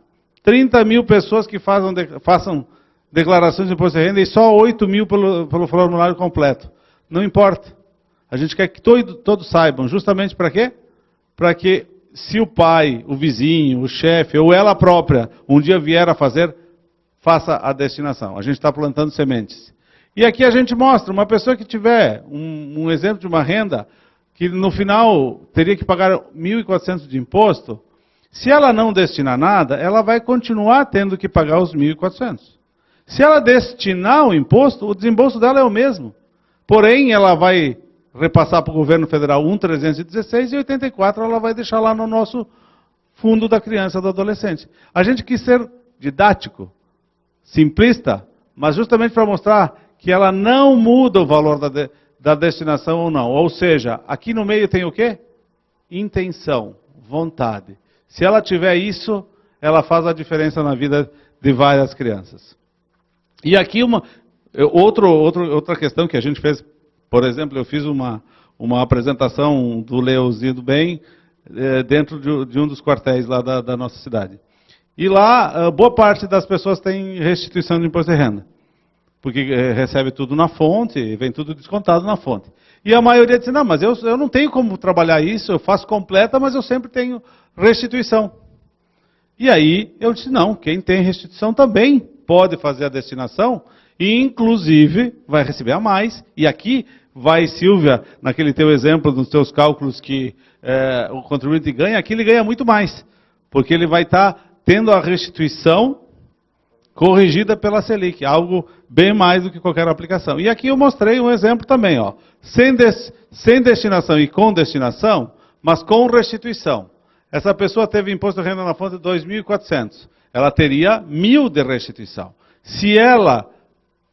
30 mil pessoas que façam declarações de imposto de renda e só 8 mil pelo formulário completo. Não importa. A gente quer que todos saibam. Justamente para quê? Para que se o pai, o vizinho, o chefe ou ela própria um dia vier a fazer, faça a destinação. A gente está plantando sementes. E aqui a gente mostra, uma pessoa que tiver um exemplo de uma renda, que no final teria que pagar 1.400 de imposto, se ela não destinar nada, ela vai continuar tendo que pagar os 1.400. Se ela destinar o imposto, o desembolso dela é o mesmo. Porém, ela vai repassar para o governo federal 1.316 e 84 ela vai deixar lá no nosso fundo da criança e do adolescente. A gente quis ser didático, simplista, mas justamente para mostrar que ela não muda o valor da destinação ou não. Ou seja, aqui no meio tem o quê? Intenção, vontade. Se ela tiver isso, ela faz a diferença na vida de várias crianças. E aqui outra questão que a gente fez, por exemplo, eu fiz uma apresentação do Leãozinho do Bem dentro de um dos quartéis lá da nossa cidade. E lá, boa parte das pessoas tem restituição de imposto de renda. Porque recebe tudo na fonte, vem tudo descontado na fonte. E a maioria diz, não, mas eu não tenho como trabalhar isso, eu faço completa, mas eu sempre tenho restituição. E aí eu disse, não, quem tem restituição também pode fazer a destinação, e inclusive vai receber a mais. E aqui vai, Silvia, naquele teu exemplo dos teus cálculos que o contribuinte ganha, aqui ele ganha muito mais. Porque ele vai estar tendo a restituição corrigida pela Selic, algo bem mais do que qualquer aplicação. E aqui eu mostrei um exemplo também, sem destinação e com destinação, mas com restituição. Essa pessoa teve imposto de renda na fonte de 2.400, ela teria 1.000 de restituição. Se ela,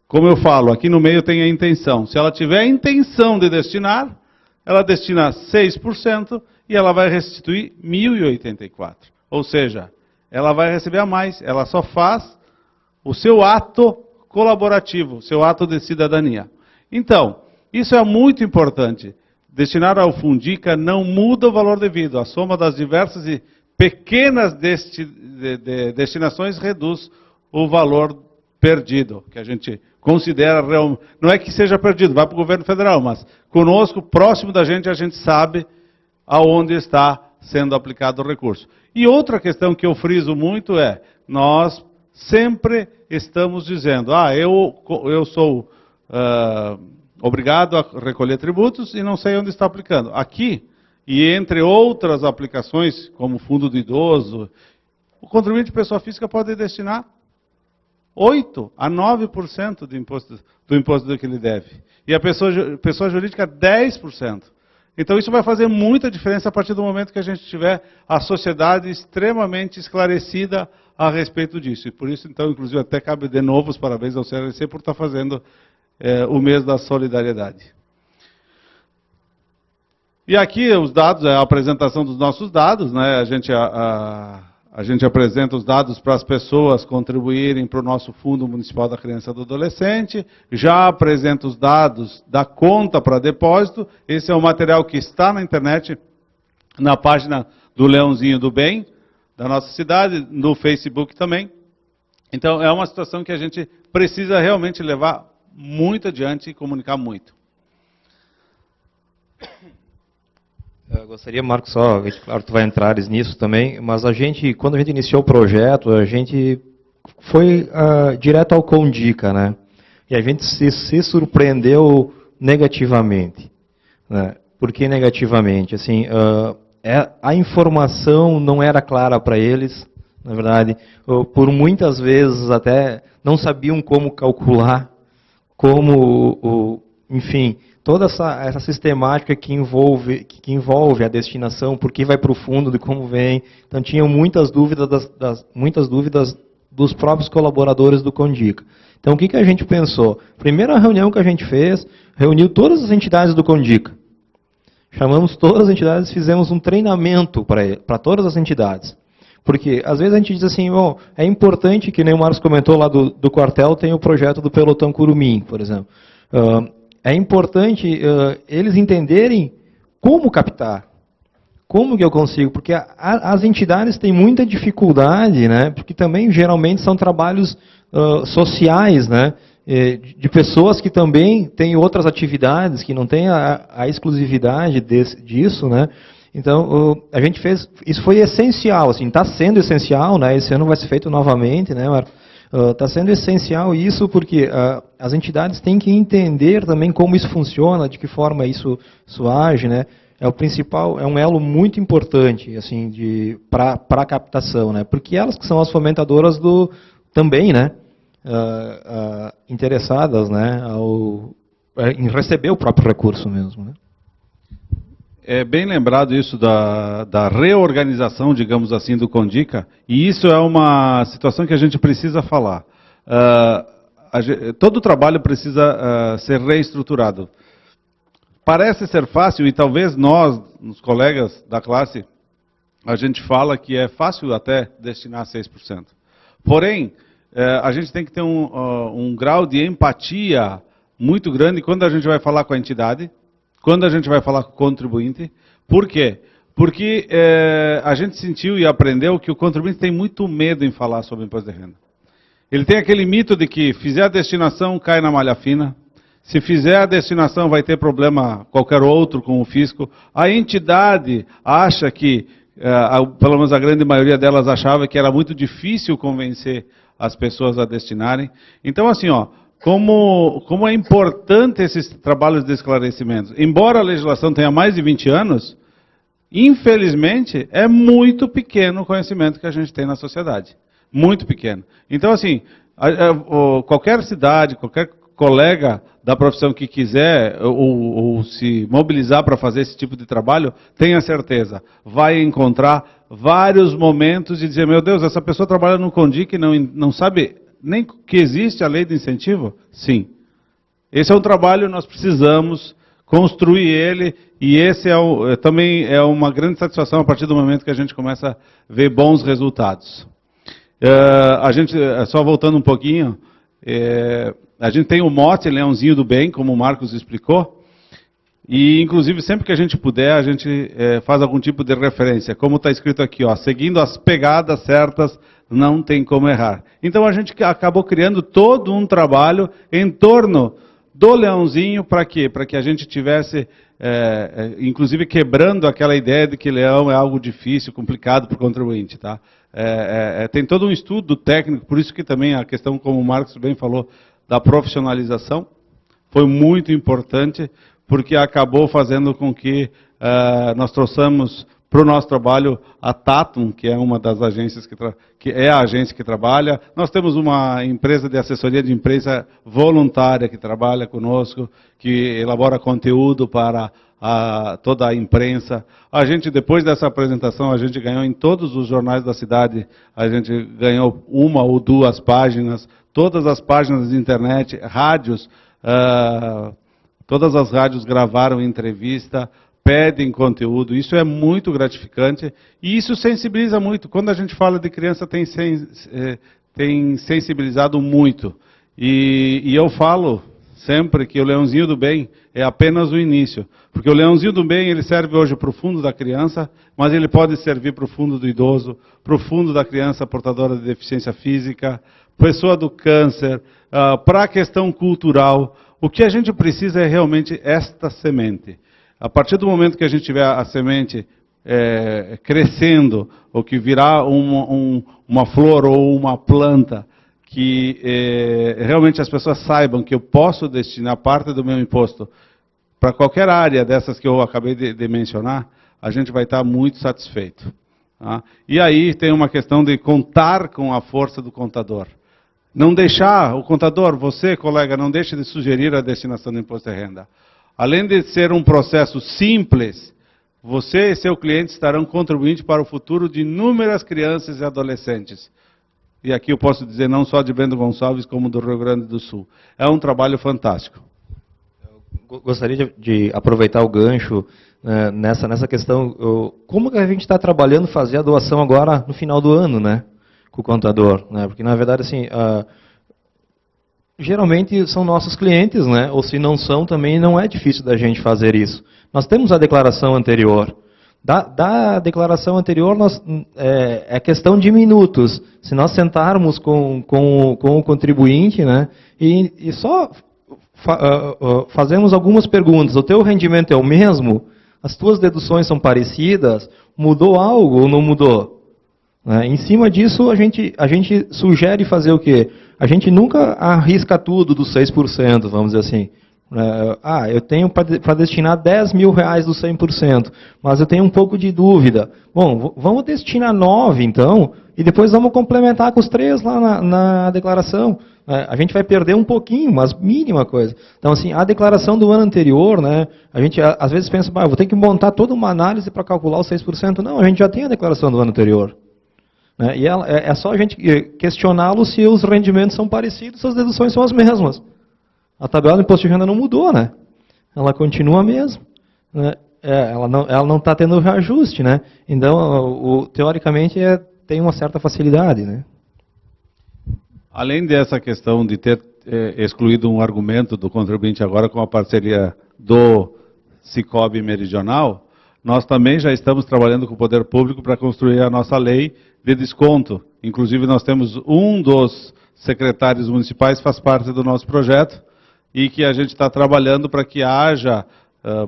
como eu falo, aqui no meio tem a intenção, se ela tiver a intenção de destinar, ela destina 6% e ela vai restituir 1.084. Ou seja, ela vai receber a mais, ela só faz o seu ato colaborativo, o seu ato de cidadania. Então, isso é muito importante. Destinar ao Fundica não muda o valor devido. A soma das diversas e pequenas destinações reduz o valor perdido, que a gente considera real. Não é que seja perdido, vai para o governo federal, mas conosco, próximo da gente, a gente sabe aonde está sendo aplicado o recurso. E outra questão que eu friso muito é, nós sempre estamos dizendo, eu sou obrigado a recolher tributos e não sei onde está aplicando. Aqui, e entre outras aplicações, como fundo do idoso, o contribuinte de pessoa física pode destinar 8% a 9% do imposto que ele deve. E a pessoa jurídica, 10%. Então isso vai fazer muita diferença a partir do momento que a gente tiver a sociedade extremamente esclarecida a respeito disso. E por isso, então, inclusive, até cabe de novo os parabéns ao CRC por estar fazendo o mês da solidariedade. E aqui os dados, a apresentação dos nossos dados, né? A gente apresenta os dados para as pessoas contribuírem para o nosso Fundo Municipal da Criança e do Adolescente, já apresenta os dados da conta para depósito, esse é o material que está na internet, na página do Leãozinho do Bem, da nossa cidade, no Facebook também. Então é uma situação que a gente precisa realmente levar muito adiante e comunicar muito. Eu gostaria, Marcos, só, claro, tu vai entrar nisso também, mas quando a gente iniciou o projeto, a gente foi direto ao Condica, né? E a gente se surpreendeu negativamente, né? Por que negativamente? Assim, a informação não era clara para eles, na verdade, por muitas vezes até não sabiam como calcular, enfim, toda essa sistemática que envolve a destinação, por que vai para o fundo, de como vem. Então, tinham muitas dúvidas dos próprios colaboradores do Condica. Então, o que a gente pensou? Primeira reunião que a gente fez, reuniu todas as entidades do Condica. Chamamos todas as entidades, fizemos um treinamento para todas as entidades. Porque, às vezes, a gente diz assim, bom, é importante, que nem o Marcos comentou lá do quartel, tem o projeto do Pelotão Curumim, por exemplo. É importante eles entenderem como captar, como que eu consigo, porque as entidades têm muita dificuldade, né, porque também geralmente são trabalhos sociais, né, de pessoas que também têm outras atividades, que não têm a exclusividade disso, né. Então, a gente fez, isso foi essencial, assim, está sendo essencial, né, esse ano vai ser feito novamente, né, Marcos? Está sendo essencial isso porque as entidades têm que entender também como isso funciona, de que forma isso age, né? É o principal, é um elo muito importante assim, para a captação, né? Porque elas que são as fomentadoras também, né? Interessadas, né? Em receber o próprio recurso mesmo, né? É bem lembrado isso da reorganização, digamos assim, do Condica, e isso é uma situação que a gente precisa falar. Todo o trabalho precisa ser reestruturado. Parece ser fácil, e talvez nós, os colegas da classe, a gente fala que é fácil até destinar 6%. Porém, a gente tem que ter um grau de empatia muito grande quando a gente vai falar com a entidade, quando a gente vai falar com o contribuinte. Por quê? Porque a gente sentiu e aprendeu que o contribuinte tem muito medo em falar sobre imposto de renda. Ele tem aquele mito de que fizer a destinação, cai na malha fina. Se fizer a destinação, vai ter problema qualquer outro com o fisco. A entidade acha que, pelo menos a grande maioria delas achava que era muito difícil convencer as pessoas a destinarem. Então, assim, como é importante esses trabalhos de esclarecimento. Embora a legislação tenha mais de 20 anos, infelizmente, é muito pequeno o conhecimento que a gente tem na sociedade. Muito pequeno. Então, assim, qualquer cidade, qualquer colega da profissão que quiser ou se mobilizar para fazer esse tipo de trabalho, tenha certeza, vai encontrar vários momentos de dizer, meu Deus, essa pessoa trabalha no Condica e não sabe nem que existe a lei de incentivo? Sim. Esse é um trabalho, nós precisamos construir ele, e esse também é uma grande satisfação a partir do momento que a gente começa a ver bons resultados. Só voltando um pouquinho, a gente tem o mote Leãozinho do Bem, como o Marcos explicou, e inclusive sempre que a gente puder, a gente faz algum tipo de referência, como está escrito aqui, seguindo as pegadas certas, não tem como errar. Então a gente acabou criando todo um trabalho em torno do leãozinho, para quê? Para que a gente tivesse, inclusive quebrando aquela ideia de que leão é algo difícil, complicado para o contribuinte. Tá? Tem todo um estudo técnico, por isso que também a questão, como o Marcos bem falou, da profissionalização, foi muito importante, porque acabou fazendo com que nós trouxemos para o nosso trabalho a Tatum, que é uma das agências que é a agência que trabalha. Nós temos uma empresa de assessoria de imprensa voluntária que trabalha conosco, que elabora conteúdo para toda a imprensa. A gente, depois dessa apresentação, a gente ganhou em todos os jornais da cidade, a gente ganhou 1 ou 2 páginas, todas as páginas de internet, rádios, todas as rádios gravaram entrevista, pedem conteúdo. Isso é muito gratificante e isso sensibiliza muito. Quando a gente fala de criança, tem sensibilizado muito. E eu falo sempre que o Leãozinho do Bem é apenas o início. Porque o Leãozinho do Bem, ele serve hoje para o fundo da criança, mas ele pode servir para o fundo do idoso, para o fundo da criança portadora de deficiência física, pessoa do câncer, para a questão cultural. O que a gente precisa é realmente esta semente. A partir do momento que a gente tiver a semente crescendo, ou que virar uma flor ou uma planta, que realmente as pessoas saibam que eu posso destinar parte do meu imposto para qualquer área dessas que eu acabei de mencionar, a gente vai estar muito satisfeito. Tá? E aí tem uma questão de contar com a força do contador. Não deixar, o contador, você, colega, não deixe de sugerir a destinação do imposto de renda. Além de ser um processo simples, você e seu cliente estarão contribuindo para o futuro de inúmeras crianças e adolescentes. E aqui eu posso dizer não só de Bento Gonçalves, como do Rio Grande do Sul. É um trabalho fantástico. Eu gostaria de aproveitar o gancho nessa questão. Como que a gente está trabalhando fazer a doação agora no final do ano, né? Com o contador, né? Porque na verdade assim, geralmente são nossos clientes, né? Ou se não são, também não é difícil da gente fazer isso. Nós temos a declaração anterior. Da declaração anterior, é questão de minutos. Se nós sentarmos com o contribuinte, né? E só fazemos algumas perguntas. O teu rendimento é o mesmo? As tuas deduções são parecidas? Mudou algo ou não mudou? Em cima disso, a gente sugere fazer o quê? A gente nunca arrisca tudo dos 6%, vamos dizer assim. Eu tenho para destinar 10 mil reais dos 100%, mas eu tenho um pouco de dúvida. Bom, vamos destinar 9 então, e depois vamos complementar com os 3 lá na declaração. A gente vai perder um pouquinho, mas mínima coisa. Então, assim, a declaração do ano anterior, né, a gente às vezes pensa, vou ter que montar toda uma análise para calcular os 6%. Não, a gente já tem a declaração do ano anterior. E é só a gente questioná-lo se os rendimentos são parecidos, se as deduções são as mesmas. A tabela do imposto de renda não mudou, né? Ela continua a mesma. Né? Ela não está tendo reajuste, né? Então, teoricamente, tem uma certa facilidade, né? Além dessa questão de ter excluído um argumento do contribuinte agora com a parceria do Sicob Meridional, nós também já estamos trabalhando com o poder público para construir a nossa lei de desconto. Inclusive, nós temos um dos secretários municipais, faz parte do nosso projeto, e que a gente está trabalhando para que haja,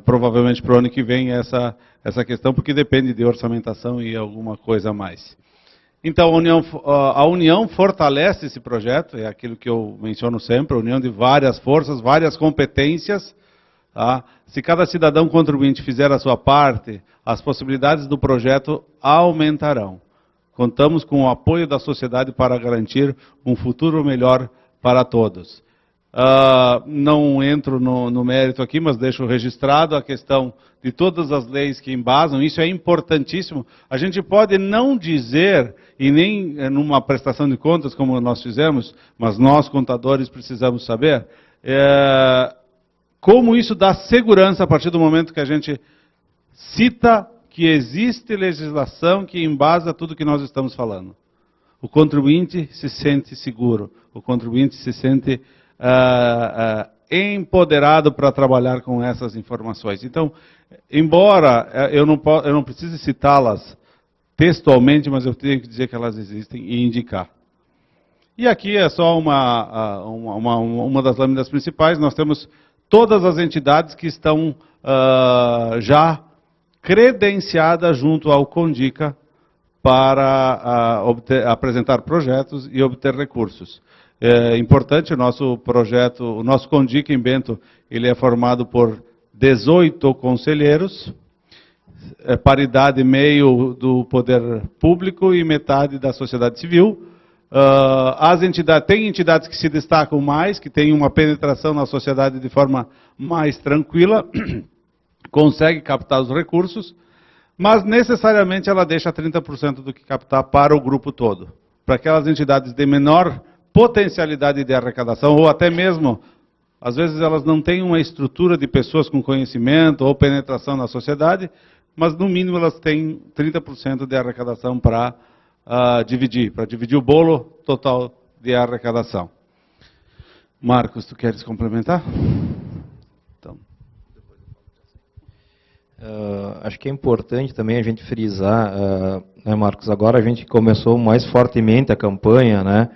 provavelmente para o ano que vem, essa questão, porque depende de orçamentação e alguma coisa a mais. Então, a União fortalece esse projeto, é aquilo que eu menciono sempre, a união de várias forças, várias competências. Tá? Se cada cidadão contribuinte fizer a sua parte, as possibilidades do projeto aumentarão. Contamos com o apoio da sociedade para garantir um futuro melhor para todos. Não entro no mérito aqui, mas deixo registrado a questão de todas as leis que embasam. Isso é importantíssimo. A gente pode não dizer, e nem numa prestação de contas como nós fizemos, mas nós, contadores, precisamos saber, como isso dá segurança a partir do momento que a gente cita que existe legislação que embasa tudo que nós estamos falando. O contribuinte se sente seguro, o contribuinte se sente empoderado para trabalhar com essas informações. Então, embora eu não precise citá-las textualmente, mas eu tenho que dizer que elas existem e indicar. E aqui é só uma das lâminas principais. Nós temos todas as entidades que estão já credenciadas junto ao CONDICA para apresentar projetos e obter recursos. É importante o nosso projeto, o nosso CONDICA em Bento, ele é formado por 18 conselheiros, paridade meio do poder público e metade da sociedade civil. Tem entidades que se destacam mais, que têm uma penetração na sociedade de forma mais tranquila, consegue captar os recursos, mas necessariamente ela deixa 30% do que captar para o grupo todo. Para aquelas entidades de menor potencialidade de arrecadação, ou até mesmo, às vezes elas não têm uma estrutura de pessoas com conhecimento ou penetração na sociedade, mas no mínimo elas têm 30% de arrecadação para dividir o bolo total de arrecadação. Marcos, tu queres complementar? Então. Acho que é importante também a gente frisar, né, Marcos, agora a gente começou mais fortemente a campanha, né?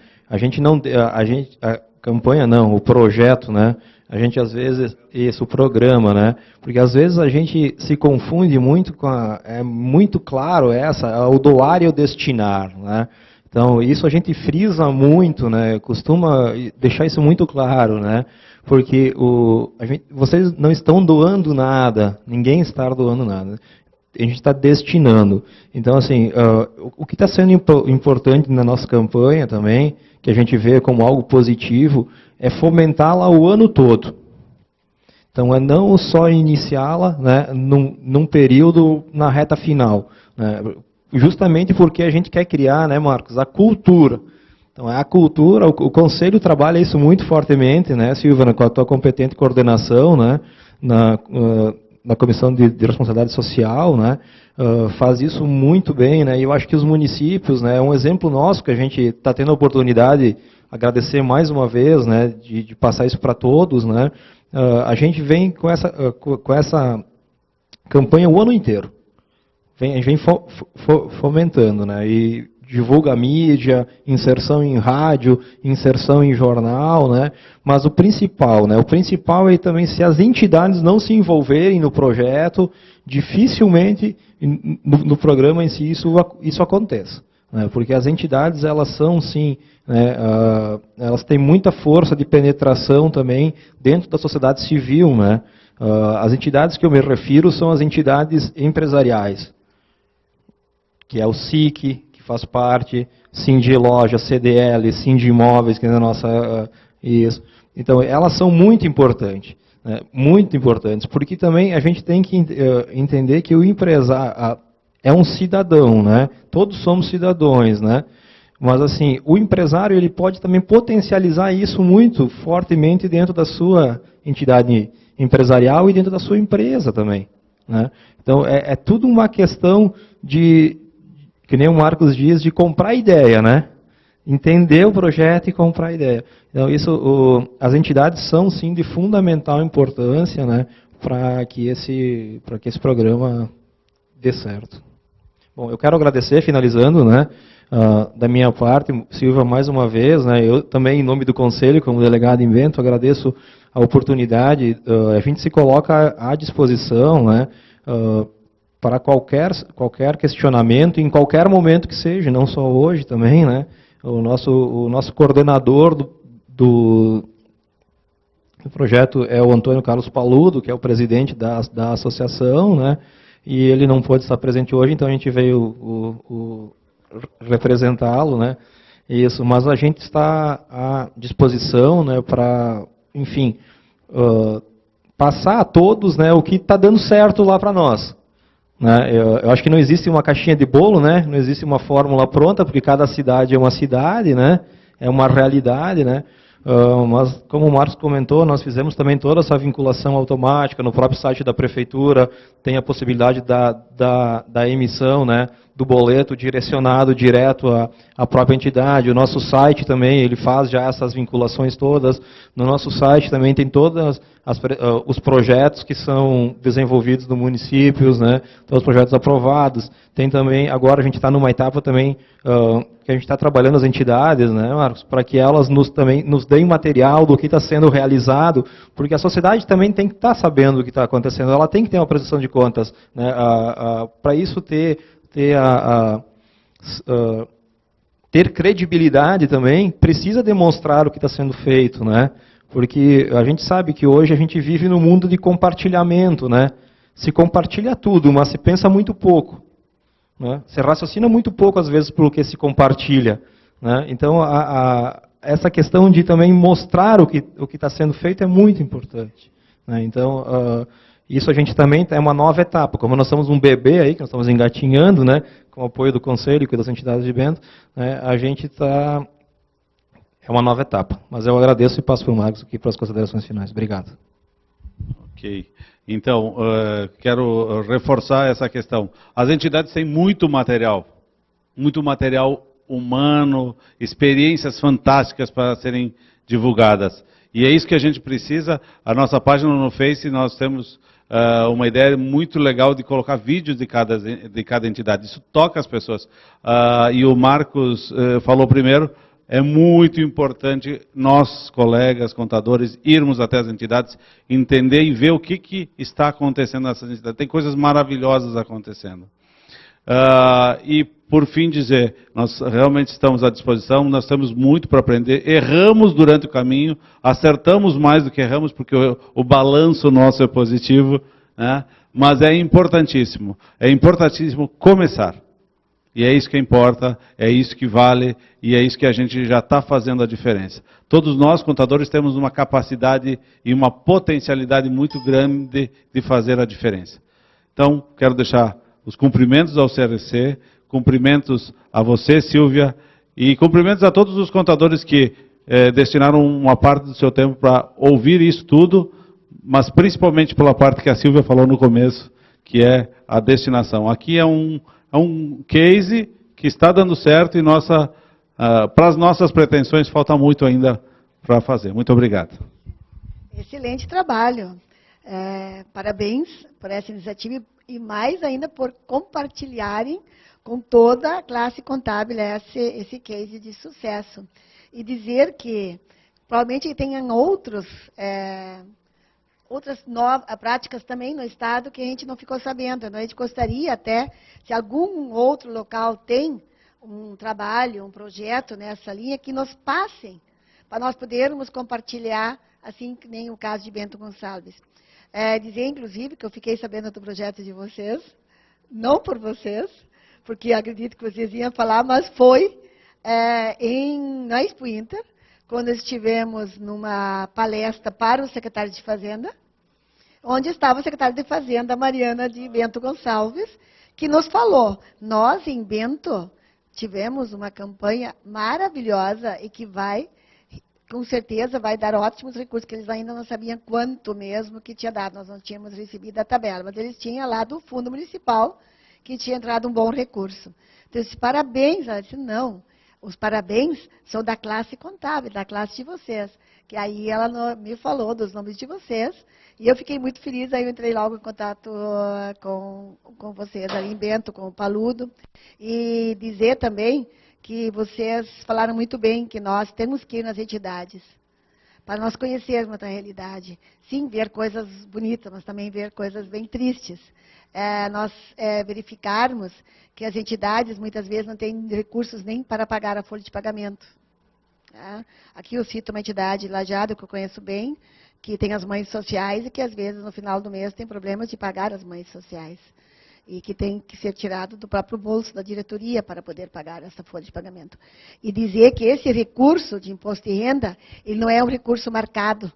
O projeto, né? A gente às vezes, o programa, né? Porque às vezes a gente se confunde muito com é muito claro o doar e o destinar, né? Então, isso a gente frisa muito, né? Costuma deixar isso muito claro, né? Porque vocês não estão doando nada, ninguém está doando nada. A gente está destinando. Então, assim, o que está sendo importante na nossa campanha também, que a gente vê como algo positivo, é fomentá-la o ano todo. Então, é não só iniciá-la, né, num período na reta final, né, justamente porque a gente quer criar, né, Marcos, a cultura. Então, a cultura, o Conselho trabalha isso muito fortemente, né, Silvana, com a tua competente coordenação, né, na Comissão de Responsabilidade Social, né, faz isso muito bem, né, e eu acho que os municípios, né, é um exemplo nosso que a gente está tendo a oportunidade, agradecer mais uma vez, né, de passar isso para todos, né, a gente vem com essa campanha o ano inteiro, a gente vem fomentando, né, e divulga a mídia, inserção em rádio, inserção em jornal, né? Mas o principal, né? O principal é também, se as entidades não se envolverem no projeto, dificilmente no programa em si isso aconteça, né? Porque as entidades, elas são sim, né, elas têm muita força de penetração também dentro da sociedade civil, né? As entidades que eu me refiro são as entidades empresariais, que é o SIC, faz parte, Sindi Loja, CDL, Sindi Imóveis, que é a nossa... isso. Então, elas são muito importantes, né? Muito importantes, porque também a gente tem que entender que o empresário é um cidadão, né? Todos somos cidadãos, né? Mas, assim, o empresário ele pode também potencializar isso muito fortemente dentro da sua entidade empresarial e dentro da sua empresa também, né? Então, é tudo uma questão de... que nem o Marcos diz, de comprar ideia, né? Entender o projeto e comprar ideia. Então, as entidades são, sim, de fundamental importância, né, para que esse programa dê certo. Bom, eu quero agradecer, finalizando, né, da minha parte, Silvia, mais uma vez, né, eu também, em nome do Conselho, como delegado em Bento, agradeço a oportunidade, a gente se coloca à disposição, né, para qualquer questionamento, em qualquer momento que seja, não só hoje também, né? O nosso coordenador do projeto é o Antônio Carlos Paludo, que é o presidente da associação, né? E ele não pôde estar presente hoje, então a gente veio representá-lo, né? Isso, mas a gente está à disposição, né, para, enfim, passar a todos, né, o que está dando certo lá para nós. Né? Eu acho que não existe uma caixinha de bolo, né? Não existe uma fórmula pronta, porque cada cidade é uma cidade, né? É uma realidade, né? Mas, como o Marcos comentou, nós fizemos também toda essa vinculação automática. No próprio site da Prefeitura tem a possibilidade da emissão, né, do boleto direcionado direto à própria entidade. O nosso site também, ele faz já essas vinculações todas. No nosso site também tem todos os projetos que são desenvolvidos no municípios, né, todos os projetos aprovados. Tem também, agora a gente está numa etapa também, que a gente está trabalhando as entidades, né, Marcos, para que elas também nos deem material do que está sendo realizado, porque a sociedade também tem que estar sabendo o que está acontecendo, ela tem que ter uma prestação de contas, né, para isso ter credibilidade também, precisa demonstrar o que está sendo feito, né? Porque a gente sabe que hoje a gente vive num mundo de compartilhamento, né? se compartilha tudo, mas se pensa muito pouco. Né? Se raciocina muito pouco, às vezes, pelo que se compartilha. Né? Então, essa questão de também mostrar o que está sendo feito é muito importante. Né? Então, isso a gente também é uma nova etapa. Como nós somos um bebê aí, que nós estamos engatinhando, né, com o apoio do Conselho e das entidades de Bento, né, a gente está... É uma nova etapa. Mas eu agradeço e passo para o Marcos aqui para as considerações finais. Obrigado. Ok. Então, quero reforçar essa questão. As entidades têm muito material humano, experiências fantásticas para serem divulgadas. E é isso que a gente precisa. A nossa página no Face, nós temos uma ideia muito legal de colocar vídeos de cada entidade. Isso toca as pessoas. E o Marcos falou primeiro, é muito importante nós, colegas, contadores, irmos até as entidades, entender e ver o que está acontecendo nessas entidades. Tem coisas maravilhosas acontecendo. E, por fim, dizer, nós realmente estamos à disposição, nós temos muito para aprender, erramos durante o caminho, acertamos mais do que erramos, porque o balanço nosso é positivo, né? Mas é importantíssimo começar. E é isso que importa, é isso que vale, e é isso que a gente já está fazendo a diferença. Todos nós, contadores, temos uma capacidade e uma potencialidade muito grande de fazer a diferença. Então, quero deixar os cumprimentos ao CRC, cumprimentos a você, Silvia, e cumprimentos a todos os contadores que destinaram uma parte do seu tempo para ouvir isso tudo, mas principalmente pela parte que a Silvia falou no começo, que é a destinação. Aqui é um case que está dando certo e para as nossas pretensões falta muito ainda para fazer. Muito obrigado. Excelente trabalho. Parabéns por essa iniciativa e mais ainda por compartilharem com toda a classe contábil esse case de sucesso. E dizer que provavelmente tenham outras práticas também no Estado que a gente não ficou sabendo. A gente gostaria até, se algum outro local tem um trabalho, um projeto nessa linha, que nos passem, para nós podermos compartilhar, assim que nem o caso de Bento Gonçalves. Dizer, inclusive, que eu fiquei sabendo do projeto de vocês, não por vocês, porque acredito que vocês iam falar, mas foi na Expo Inter, quando estivemos numa palestra para o secretário de Fazenda, onde estava a secretária de Fazenda, Mariana de Bento Gonçalves, que nos falou, nós em Bento tivemos uma campanha maravilhosa e que com certeza vai dar ótimos recursos, que eles ainda não sabiam quanto mesmo que tinha dado, nós não tínhamos recebido a tabela, mas eles tinham lá do Fundo Municipal que tinha entrado um bom recurso. Então eu disse, parabéns, ela disse, não, os parabéns são da classe contábil, da classe de vocês. Que aí ela me falou dos nomes de vocês, e eu fiquei muito feliz, aí eu entrei logo em contato com vocês ali em Bento, com o Paludo, e dizer também que vocês falaram muito bem que nós temos que ir nas entidades, para nós conhecermos a realidade. Sim, ver coisas bonitas, mas também ver coisas bem tristes. Nós verificarmos que as entidades muitas vezes não têm recursos nem para pagar a folha de pagamento. Aqui eu cito uma entidade Lajeado, que eu conheço bem, que tem as mães sociais e que às vezes no final do mês tem problemas de pagar as mães sociais. E que tem que ser tirado do próprio bolso da diretoria para poder pagar essa folha de pagamento. E dizer que esse recurso de imposto de renda, ele não é um recurso marcado.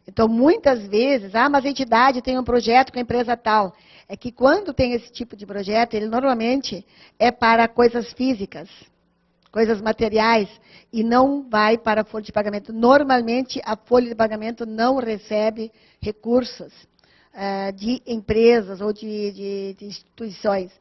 Então, muitas vezes, mas a entidade tem um projeto com a empresa tal. É que quando tem esse tipo de projeto, ele normalmente é para coisas físicas, coisas materiais, e não vai para a folha de pagamento. Normalmente, a folha de pagamento não recebe recursos de empresas ou de instituições.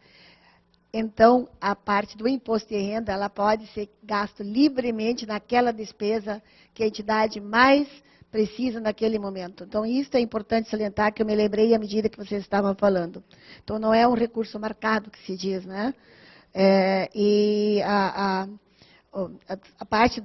Então, a parte do imposto de renda, ela pode ser gasto livremente naquela despesa que a entidade mais precisa naquele momento. Então, isso é importante salientar, que eu me lembrei à medida que vocês estavam falando. Então, não é um recurso marcado que se diz, né? E a parte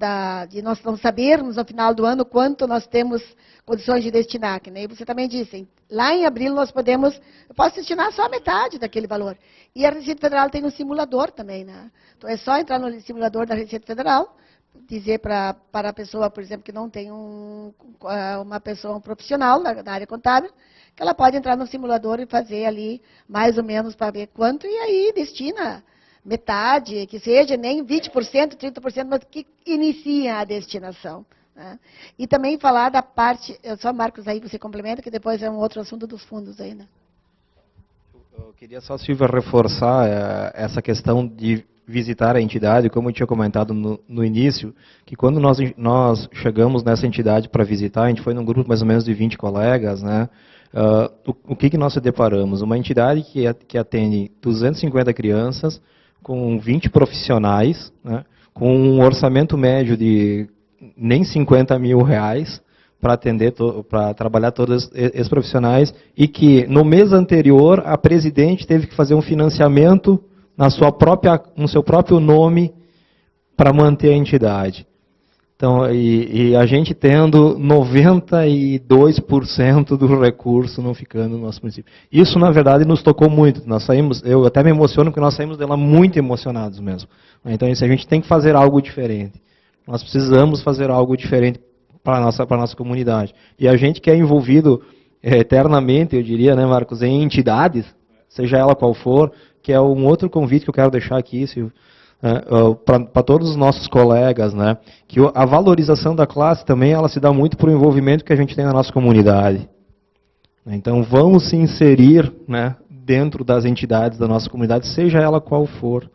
de nós não sabermos, no final do ano, quanto nós temos condições de destinar, que nem você também disse. Lá em abril, eu posso destinar só a metade daquele valor. E a Receita Federal tem um simulador também, né? Então, é só entrar no simulador da Receita Federal, dizer para a pessoa, por exemplo, que não tem uma pessoa profissional da área contábil, que ela pode entrar no simulador e fazer ali mais ou menos para ver quanto, e aí destina metade, que seja nem 20%, 30%, mas que inicia a destinação. Né? E também falar da parte, só Marcos aí você complementa, que depois é um outro assunto dos fundos ainda. Eu queria só, Silvia, reforçar essa questão de visitar a entidade, como eu tinha comentado no início, que quando nós chegamos nessa entidade para visitar, a gente foi num grupo mais ou menos de 20 colegas, né? O que nós se deparamos? Uma entidade que atende 250 crianças, com 20 profissionais, né? Com um orçamento médio de nem 50 mil reais, para atender, para trabalhar todos esses profissionais, e que no mês anterior a presidente teve que fazer um financiamento no seu próprio nome para manter a entidade. Então, e a gente tendo 92% do recurso não ficando no nosso município. Isso, na verdade, nos tocou muito. Nós saímos, eu até me emociono, porque nós saímos dela muito emocionados mesmo. Então, isso, a gente tem que fazer algo diferente. Nós precisamos fazer algo diferente para a nossa comunidade. E a gente que é envolvido eternamente, eu diria, né, Marcos, em entidades, seja ela qual for, que é um outro convite que eu quero deixar aqui, Silvio, para todos os nossos colegas, né, que a valorização da classe também ela se dá muito por envolvimento que a gente tem na nossa comunidade. Então, vamos se inserir, né, dentro das entidades da nossa comunidade, seja ela qual for,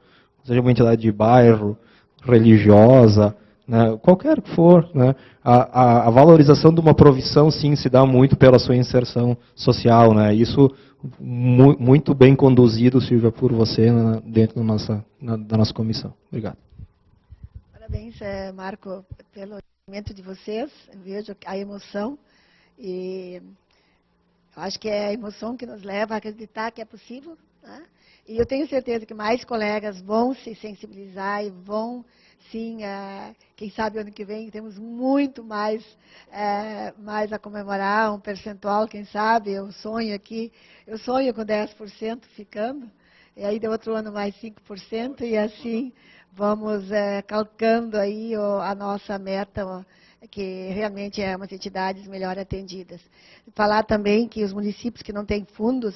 seja uma entidade de bairro, religiosa, né, qualquer que for, né, a valorização de uma profissão, sim, se dá muito pela sua inserção social, né, isso muito bem conduzido, Silvia, por você, né, dentro da nossa comissão. Obrigado. Parabéns, Marco, pelo momento de vocês, eu vejo a emoção, e eu acho que é a emoção que nos leva a acreditar que é possível, né? E eu tenho certeza que mais colegas vão se sensibilizar e vão, sim, quem sabe ano que vem temos muito mais a comemorar, um percentual, quem sabe, eu sonho com 10% ficando, e aí de outro ano mais 5%, e assim vamos calcando aí a nossa meta, que realmente é umas entidades melhor atendidas. Falar também que os municípios que não têm fundos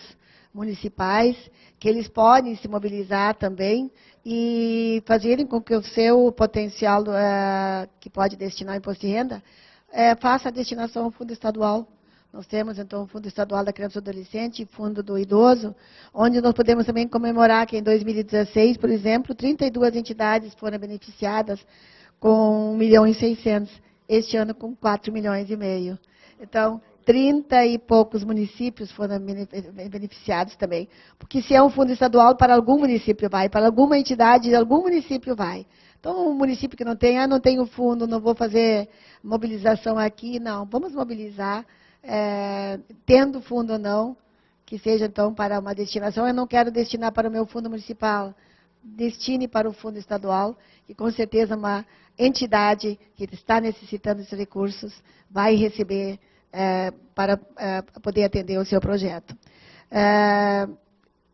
municipais, que eles podem se mobilizar também e fazerem com que o seu potencial que pode destinar ao imposto de renda faça a destinação ao fundo estadual. Nós temos, então, o Fundo Estadual da Criança e do Adolescente, Fundo do Idoso, onde nós podemos também comemorar que em 2016, por exemplo, 32 entidades foram beneficiadas com 1.600.000, este ano com 4,5 milhões. Então, 30 e poucos municípios foram beneficiados também. Porque se é um fundo estadual, para algum município vai, para alguma entidade, algum município vai. Então, um município que não tem, não tenho fundo, não vou fazer mobilização aqui, não. Vamos mobilizar, tendo fundo ou não, que seja, então, para uma destinação. Eu não quero destinar para o meu fundo municipal. Destine para o fundo estadual, que com certeza uma entidade que está necessitando desses recursos vai receber para poder atender o seu projeto.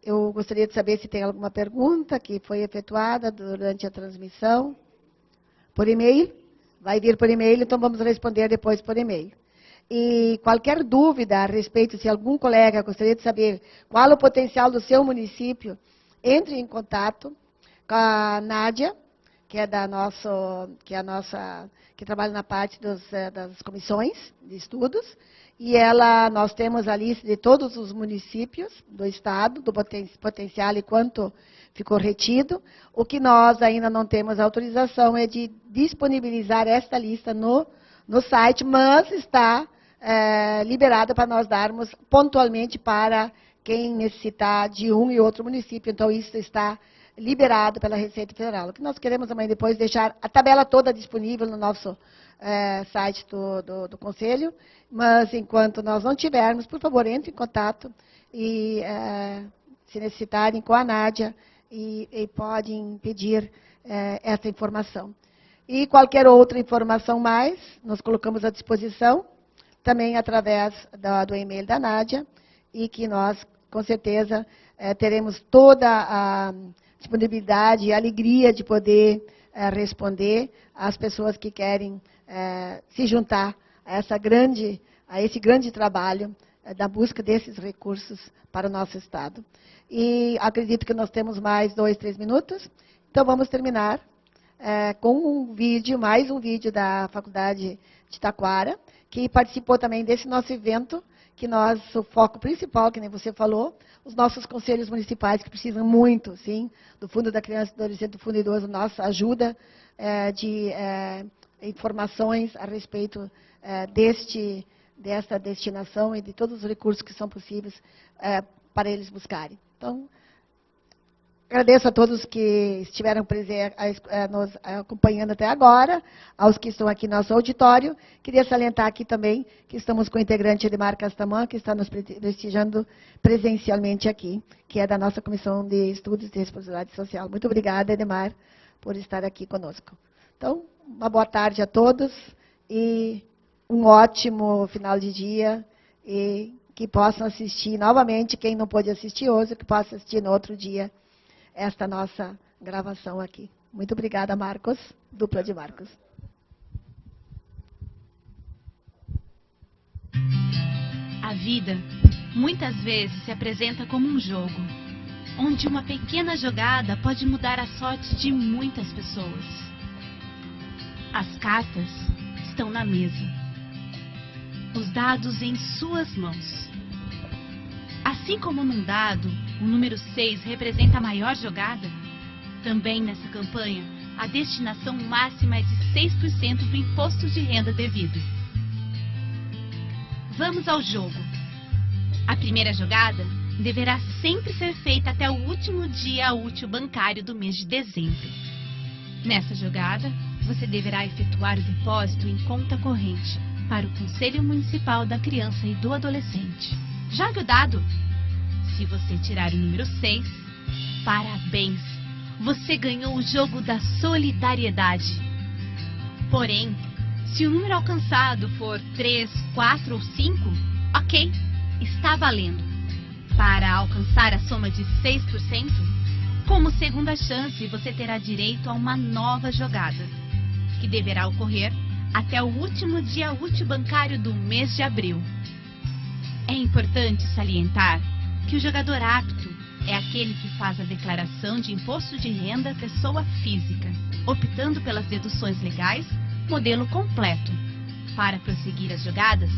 Eu gostaria de saber se tem alguma pergunta que foi efetuada durante a transmissão. Por e-mail? Vai vir por e-mail, então vamos responder depois por e-mail. E qualquer dúvida a respeito, se algum colega gostaria de saber qual o potencial do seu município, entre em contato com a Nádia, que trabalha na parte das comissões de estudos, e nós temos a lista de todos os municípios do estado, do potencial e quanto ficou retido. O que nós ainda não temos autorização é de disponibilizar esta lista no site, mas está liberada para nós darmos pontualmente para quem necessitar de um e outro município. Então, isso está liberado pela Receita Federal. O que nós queremos também depois deixar a tabela toda disponível no nosso site do Conselho, mas enquanto nós não tivermos, por favor, entre em contato e, se necessitarem, com a Nádia e podem pedir essa informação. E qualquer outra informação mais, nós colocamos à disposição, também através do e-mail da Nádia, e que nós, com certeza, teremos toda a disponibilidade e alegria de poder responder às pessoas que querem se juntar a esse grande trabalho da busca desses recursos para o nosso Estado. E acredito que nós temos mais 2, 3 minutos, então vamos terminar com mais um vídeo da Faculdade de Taquara, que participou também desse nosso evento, que o foco principal, que nem você falou, os nossos conselhos municipais que precisam muito, sim, do Fundo da Criança e do Adolescente, do Fundo Idoso, nossa ajuda de informações a respeito desta destinação e de todos os recursos que são possíveis para eles buscarem. Então, agradeço a todos que estiveram nos acompanhando até agora, aos que estão aqui no nosso auditório. Queria salientar aqui também que estamos com o integrante Edmar Castamã, que está nos prestigiando presencialmente aqui, que é da nossa Comissão de Estudos de Responsabilidade Social. Muito obrigada, Edmar, por estar aqui conosco. Então, uma boa tarde a todos e um ótimo final de dia e que possam assistir novamente, quem não pôde assistir hoje, que possa assistir no outro dia esta nossa gravação aqui. Muito obrigada, Marcos, dupla de Marcos. A vida, muitas vezes, se apresenta como um jogo, onde uma pequena jogada pode mudar a sorte de muitas pessoas. As cartas estão na mesa, os dados em suas mãos. Assim como num dado, o número 6 representa a maior jogada, também nessa campanha, a destinação máxima é de 6% do imposto de renda devido. Vamos ao jogo. A primeira jogada deverá sempre ser feita até o último dia útil bancário do mês de dezembro. Nessa jogada, você deverá efetuar o depósito em conta corrente para o Conselho Municipal da Criança e do Adolescente. Jogue o dado. Se você tirar o número 6, parabéns! Você ganhou o jogo da solidariedade. Porém, se o número alcançado for 3, 4 ou 5, ok, está valendo. Para alcançar a soma de 6%, como segunda chance, você terá direito a uma nova jogada, que deverá ocorrer até o último dia útil bancário do mês de abril. É importante salientar que o jogador apto é aquele que faz a declaração de imposto de renda pessoa física, optando pelas deduções legais, modelo completo. Para prosseguir as jogadas,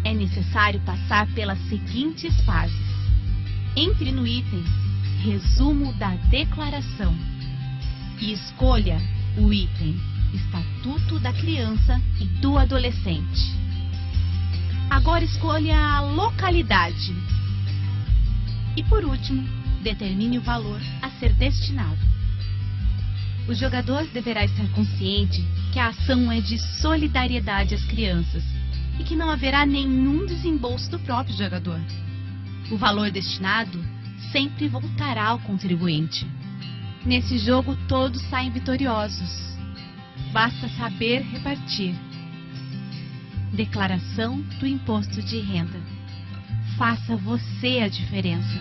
é necessário passar pelas seguintes fases. Entre no item Resumo da Declaração e escolha o item Estatuto da Criança e do Adolescente. Agora escolha a localidade. E por último, determine o valor a ser destinado. O jogador deverá estar consciente que a ação é de solidariedade às crianças e que não haverá nenhum desembolso do próprio jogador. O valor destinado sempre voltará ao contribuinte. Nesse jogo todos saem vitoriosos. Basta saber repartir. Declaração do Imposto de Renda. Faça você a diferença.